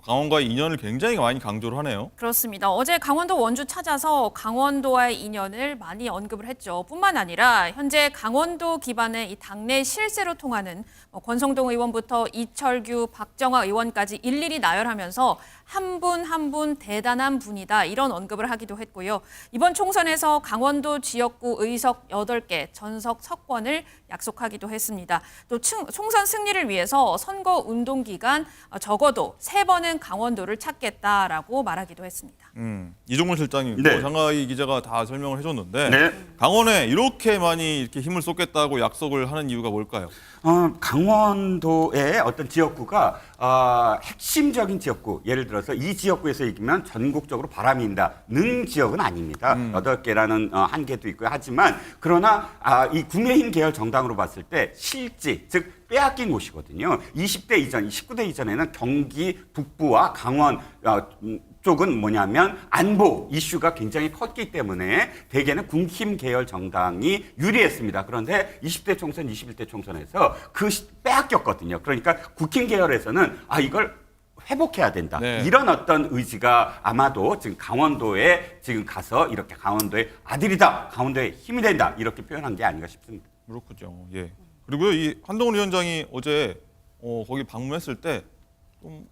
강원과의 인연을 굉장히 많이 강조를 하네요. 그렇습니다. 어제 강원도 원주 찾아서 강원도와의 인연을 많이 언급을 했죠. 뿐만 아니라 현재 강원도 기반의 이 당내 실세로 통하는 권성동 의원부터 이철규, 박정화 의원까지 일일이 나열하면서 한 분 한 분 대단한 분이다 이런 언급을 하기도 했고요. 이번 총선에서 강원도 지역구 의석 8개, 전석 석권을 약속하기도 했습니다. 또 총선 승리를 위해서 선거 운동 기간 적어도 3번은 강원도를 찾겠다라고 말하기도 했습니다. 이종훈 실장님, 네. 장가희 기자가 다 설명을 해줬는데 네. 강원에 이렇게 많이 이렇게 힘을 쏟겠다고 약속을 하는 이유가 뭘까요? 강원도의 어떤 지역구가 핵심적인 지역구, 예를 들어서 이 지역구에서 이기면 전국적으로 바람이 인다는 지역은 아닙니다. 8개라는 한계도 있고요. 하지만 그러나 이 국민의힘 계열 정당으로 봤을 때 실지, 즉 빼앗긴 곳이거든요. 20대 이전, 19대 이전에는 경기 북부와 강원 쪽은 뭐냐면 안보 이슈가 굉장히 컸기 때문에 대개는 국힘 계열 정당이 유리했습니다. 그런데 20대 총선, 21대 총선에서 빼앗겼거든요. 그러니까 국힘 계열에서는 이걸 회복해야 된다. 네. 이런 어떤 의지가 아마도 지금 강원도에 지금 가서 이렇게 강원도의 아들이다, 강원도의 힘이 된다 이렇게 표현한 게 아닌가 싶습니다. 그렇군요. 예. 그리고 이 한동훈 위원장이 어제 거기 방문했을 때 좀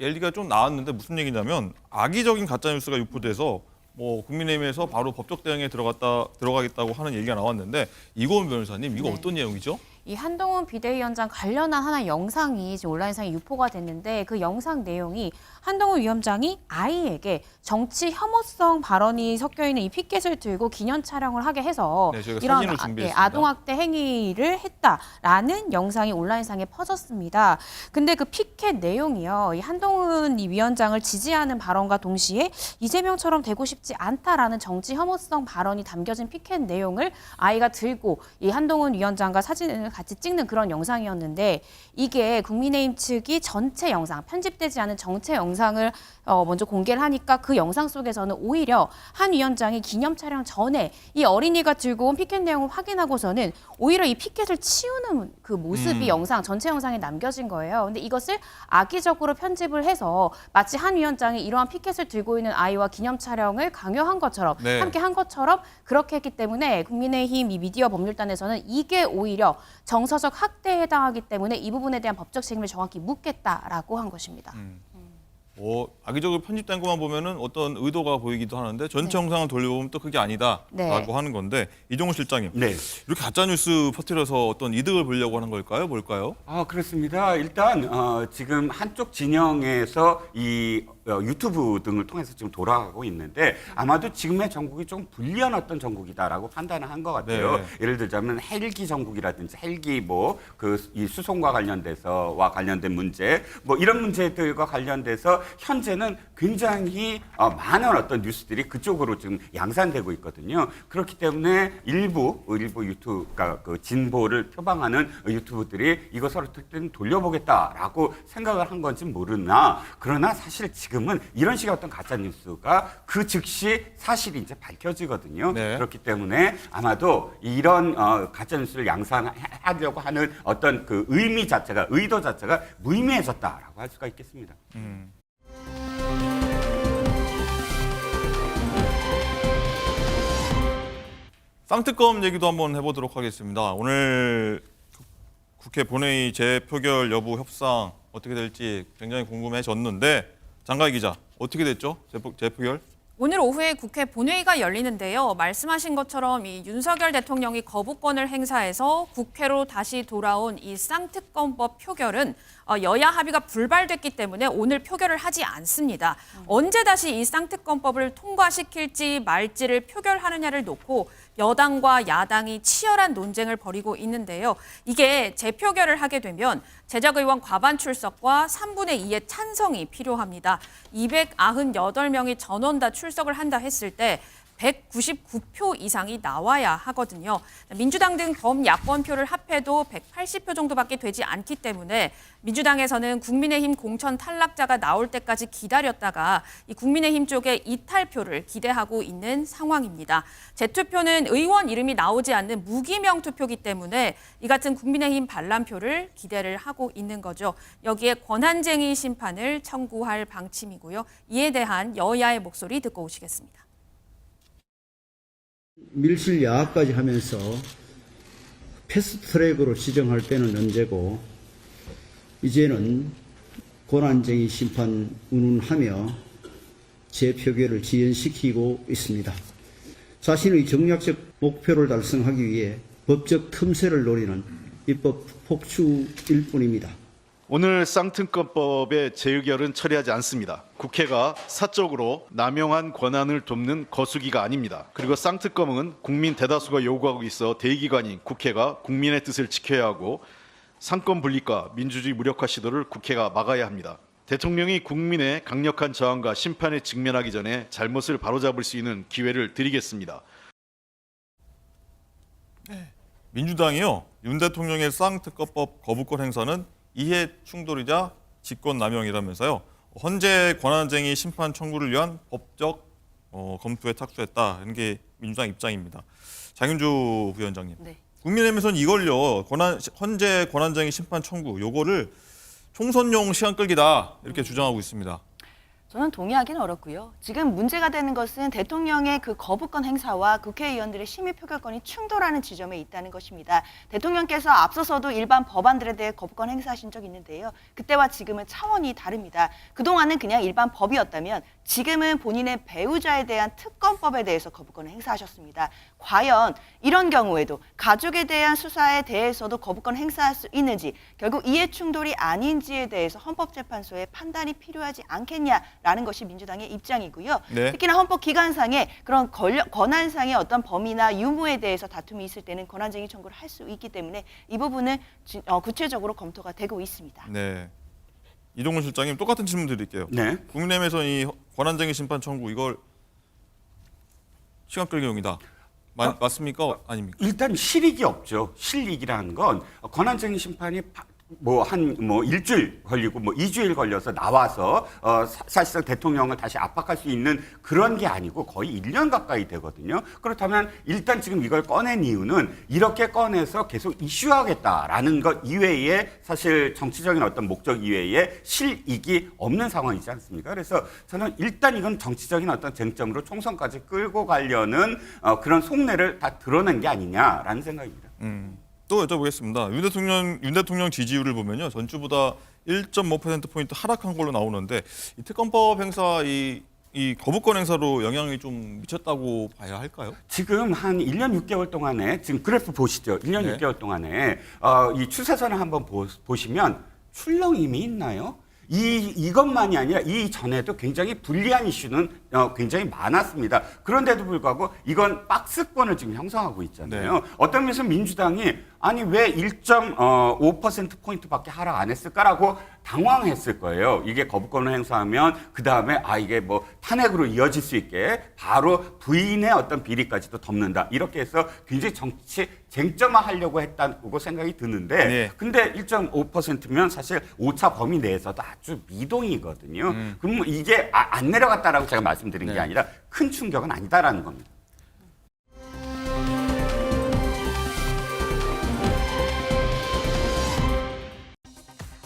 얘기가 좀 나왔는데 무슨 얘기냐면 악의적인 가짜 뉴스가 유포돼서 뭐 국민의힘에서 바로 법적 대응에 들어가겠다고 하는 얘기가 나왔는데 이고은 변호사님 이거 네. 어떤 내용이죠? 이 한동훈 비대위원장 관련한 하나의 영상이 지금 온라인상에 유포가 됐는데 그 영상 내용이 한동훈 위원장이 아이에게 정치 혐오성 발언이 섞여 있는 이 피켓을 들고 기념 촬영을 하게 해서 네, 저희가 이런 사진을 준비했습니다. 아동학대 행위를 했다라는 영상이 온라인상에 퍼졌습니다. 근데 그 피켓 내용이요, 이 한동훈 이 위원장을 지지하는 발언과 동시에 이재명처럼 되고 싶지 않다라는 정치 혐오성 발언이 담겨진 피켓 내용을 아이가 들고 이 한동훈 위원장과 사진을 같이 찍는 그런 영상이었는데 이게 국민의힘 측이 전체 영상, 편집되지 않은 전체 영상을 먼저 공개를 하니까 그 영상 속에서는 오히려 한 위원장이 기념 촬영 전에 이 어린이가 들고 온 피켓 내용을 확인하고서는 오히려 이 피켓을 치우는 그 모습이 영상, 전체 영상에 남겨진 거예요. 근데 이것을 악의적으로 편집을 해서 마치 한 위원장이 이러한 피켓을 들고 있는 아이와 기념 촬영을 강요한 것처럼 네. 함께 한 것처럼 그렇게 했기 때문에 국민의힘 이 미디어 법률단에서는 이게 오히려 정서적 학대에 해당하기 때문에 이 부분에 대한 법적 책임을 정확히 묻겠다라고 한 것입니다. 악의적으로 편집된 것만 보면은 어떤 의도가 보이기도 하는데 전체 영상을 돌려보면 또 그게 아니다라고 네. 하는 건데 이종훈 실장님, 네. 이렇게 가짜 뉴스 퍼뜨려서 어떤 이득을 보려고 하는 걸까요? 뭘까요? 그렇습니다. 일단 지금 한쪽 진영에서 이 유튜브 등을 통해서 지금 돌아가고 있는데 아마도 지금의 전국이 좀 불리한 어떤 전국이다라고 판단을 한 것 같아요. 네. 예를 들자면 헬기 전국이라든지 헬기 이 수송과 관련돼서와 관련된 문제 이런 문제들과 관련돼서 현재는 굉장히 많은 어떤 뉴스들이 그쪽으로 지금 양산되고 있거든요. 그렇기 때문에 일부 유튜브가 그 진보를 표방하는 유튜브들이 이것을 어떻게든 돌려보겠다라고 생각을 한 건지 모르나 그러나 사실 지금은 이런 식의 어떤 가짜 뉴스가 그 즉시 사실이 이제 밝혀지거든요. 네. 그렇기 때문에 아마도 이런 가짜 뉴스를 양산하려고 하는 어떤 그 의도 자체가 무의미해졌다라고 할 수가 있겠습니다. 쌍특검 얘기도 한번 해보도록 하겠습니다. 오늘 국회 본회의 재표결 여부 협상 어떻게 될지 굉장히 궁금해졌는데 장가희 기자, 어떻게 됐죠? 재표결? 오늘 오후에 국회 본회의가 열리는데요. 말씀하신 것처럼 이 윤석열 대통령이 거부권을 행사해서 국회로 다시 돌아온 이 쌍특검법 표결은 여야 합의가 불발됐기 때문에 오늘 표결을 하지 않습니다. 언제 다시 이 쌍특검법을 통과시킬지 말지를 표결하느냐를 놓고 여당과 야당이 치열한 논쟁을 벌이고 있는데요. 이게 재표결을 하게 되면 제적의원 과반 출석과 3분의 2의 찬성이 필요합니다. 298명이 전원 다 출석을 한다 했을 때 199표 이상이 나와야 하거든요. 민주당 등 범야권표를 합해도 180표 정도밖에 되지 않기 때문에 민주당에서는 국민의힘 공천 탈락자가 나올 때까지 기다렸다가 이 국민의힘 쪽에 이탈표를 기대하고 있는 상황입니다. 재투표는 의원 이름이 나오지 않는 무기명 투표이기 때문에 이 같은 국민의힘 반란표를 기대를 하고 있는 거죠. 여기에 권한쟁의 심판을 청구할 방침이고요. 이에 대한 여야의 목소리 듣고 오시겠습니다. 밀실 야합까지 하면서 패스트트랙으로 지정할 때는 언제고 이제는 권한쟁의 심판 운운하며 재표결을 지연시키고 있습니다. 자신의 정략적 목표를 달성하기 위해 법적 틈새를 노리는 입법 폭주일 뿐입니다. 오늘 쌍특검법의 재의결은 처리하지 않습니다. 국회가 사적으로 남용한 권한을 돕는 거수기가 아닙니다. 그리고 쌍특검은 국민 대다수가 요구하고 있어 대의기관인 국회가 국민의 뜻을 지켜야 하고 상권 분립과 민주주의 무력화 시도를 국회가 막아야 합니다. 대통령이 국민의 강력한 저항과 심판에 직면하기 전에 잘못을 바로잡을 수 있는 기회를 드리겠습니다. 민주당이요. 윤 대통령의 쌍특검법 거부권 행사는 이해 충돌이자 직권남용이라면서요. 헌재 권한쟁의 심판 청구를 위한 법적 검토에 착수했다. 이런 게 민주당 입장입니다. 장윤주 부위원장님. 네. 국민의힘에서는 이걸요. 헌재 권한쟁의 심판 청구 요거를 총선용 시간 끌기다 이렇게 주장하고 있습니다. 저는 동의하기는 어렵고요. 지금 문제가 되는 것은 대통령의 그 거부권 행사와 국회의원들의 심의 표결권이 충돌하는 지점에 있다는 것입니다. 대통령께서 앞서서도 일반 법안들에 대해 거부권 행사하신 적이 있는데요. 그때와 지금은 차원이 다릅니다. 그동안은 그냥 일반 법이었다면 지금은 본인의 배우자에 대한 특검법에 대해서 거부권을 행사하셨습니다. 과연 이런 경우에도 가족에 대한 수사에 대해서도 거부권 행사할 수 있는지, 결국 이해 충돌이 아닌지에 대해서 헌법재판소의 판단이 필요하지 않겠냐라는 것이 민주당의 입장이고요. 네. 특히나 헌법기관상의 그런 권한상의 어떤 범위나 유무에 대해서 다툼이 있을 때는 권한쟁의 청구를 할 수 있기 때문에 이 부분은 구체적으로 검토가 되고 있습니다. 네. 이종훈 실장님 똑같은 질문 드릴게요. 네. 국민의힘에서 이 권한쟁의 심판 청구 이걸 시간 끌기용이다. 맞습니까? 아닙니까? 일단 실익이 없죠. 실익이라는 건 권한쟁의 심판이 한 일주일 걸리고 2주일 걸려서 나와서 사실상 대통령을 다시 압박할 수 있는 그런 게 아니고 거의 1년 가까이 되거든요. 그렇다면 일단 지금 이걸 꺼낸 이유는 이렇게 꺼내서 계속 이슈하겠다라는 것 이외에 사실 정치적인 어떤 목적 이외에 실익이 없는 상황이지 않습니까? 그래서 저는 일단 이건 정치적인 어떤 쟁점으로 총선까지 끌고 가려는 그런 속내를 다 드러낸 게 아니냐라는 생각입니다. 또 여쭤보겠습니다. 윤 대통령 지지율을 보면요, 전주보다 1.5%포인트 하락한 걸로 나오는데 이 특검법 행사 이 거부권 행사로 영향이 좀 미쳤다고 봐야 할까요? 지금 한 1년 6개월 동안에 지금 그래프 보시죠. 1년 네. 6개월 동안에 이 추세선을 한번 보시면 출렁임이 있나요? 이것만이 아니라 이 전에도 굉장히 불리한 이슈는 굉장히 많았습니다. 그런데도 불구하고 이건 박스권을 지금 형성하고 있잖아요. 네. 어떤 면에서 민주당이 아니 왜 1.5%포인트밖에 하락 안 했을까라고 당황했을 거예요. 이게 거부권을 행사하면 그다음에 이게 탄핵으로 이어질 수 있게 바로 부인의 어떤 비리까지도 덮는다. 이렇게 해서 굉장히 정치 쟁점화하려고 했다고 생각이 드는데 네. 근데 1.5%면 사실 오차 범위 내에서도 아주 미동이거든요. 그럼 이게 안 내려갔다라고 제가 말씀드린 게 아니라 큰 충격은 아니다라는 겁니다.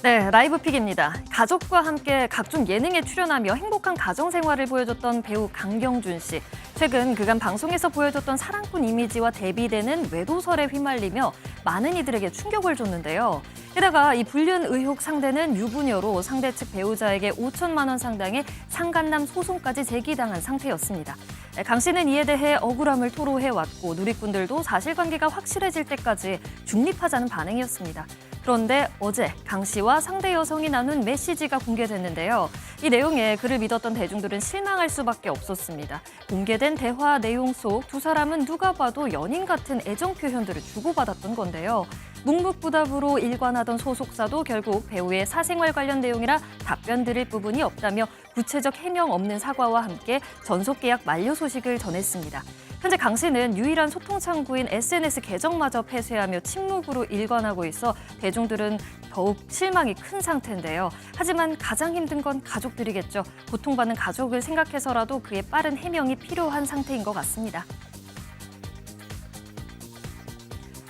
네, 라이브 픽입니다. 가족과 함께 각종 예능에 출연하며 행복한 가정 생활을 보여줬던 배우 강경준 씨. 최근 그간 방송에서 보여줬던 사랑꾼 이미지와 대비되는 외도설에 휘말리며 많은 이들에게 충격을 줬는데요. 게다가 이 불륜 의혹 상대는 유부녀로 상대 측 배우자에게 5천만 원 상당의 상간남 소송까지 제기당한 상태였습니다. 강 씨는 이에 대해 억울함을 토로해왔고 누리꾼들도 사실관계가 확실해질 때까지 중립하자는 반응이었습니다. 그런데 어제 강 씨와 상대 여성이 나눈 메시지가 공개됐는데요. 이 내용에 그를 믿었던 대중들은 실망할 수밖에 없었습니다. 공개된 대화 내용 속 두 사람은 누가 봐도 연인 같은 애정 표현들을 주고받았던 건데요. 묵묵부답으로 일관하던 소속사도 결국 배우의 사생활 관련 내용이라 답변 드릴 부분이 없다며 구체적 해명 없는 사과와 함께 전속 계약 만료 소식을 전했습니다. 현재 강 씨는 유일한 소통 창구인 SNS 계정마저 폐쇄하며 침묵으로 일관하고 있어 대중들은 더욱 실망이 큰 상태인데요. 하지만 가장 힘든 건 가족들이겠죠. 고통받는 가족을 생각해서라도 그의 빠른 해명이 필요한 상태인 것 같습니다.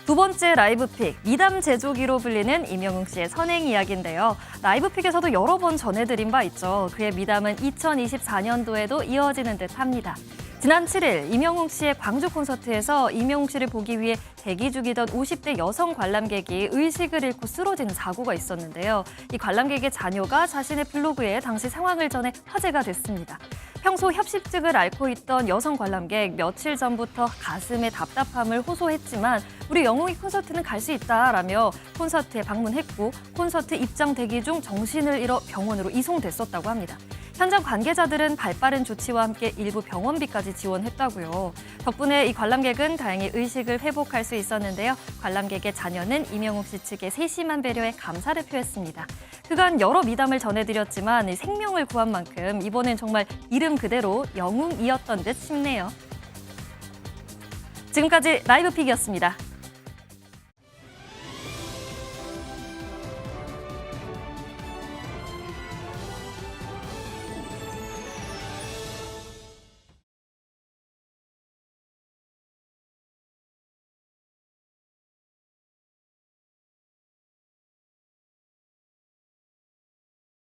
두 번째 라이브픽, 미담 제조기로 불리는 임영웅 씨의 선행 이야기인데요. 라이브픽에서도 여러 번 전해드린 바 있죠. 그의 미담은 2024년도에도 이어지는 듯합니다. 지난 7일 임영웅 씨의 광주 콘서트에서 임영웅 씨를 보기 위해 대기 중이던 50대 여성 관람객이 의식을 잃고 쓰러지는 사고가 있었는데요. 이 관람객의 자녀가 자신의 블로그에 당시 상황을 전해 화제가 됐습니다. 평소 협심증을 앓고 있던 여성 관람객 며칠 전부터 가슴에 답답함을 호소했지만 우리 영웅이 콘서트는 갈 수 있다라며 콘서트에 방문했고 콘서트 입장 대기 중 정신을 잃어 병원으로 이송됐었다고 합니다. 현장 관계자들은 발빠른 조치와 함께 일부 병원비까지 지원했다고요. 덕분에 이 관람객은 다행히 의식을 회복할 수 있었는데요. 관람객의 자녀는 임영웅 씨 측의 세심한 배려에 감사를 표했습니다. 그간 여러 미담을 전해드렸지만 이 생명을 구한 만큼 이번엔 정말 이름 그대로 영웅이었던 듯 싶네요. 지금까지 라이브픽이었습니다.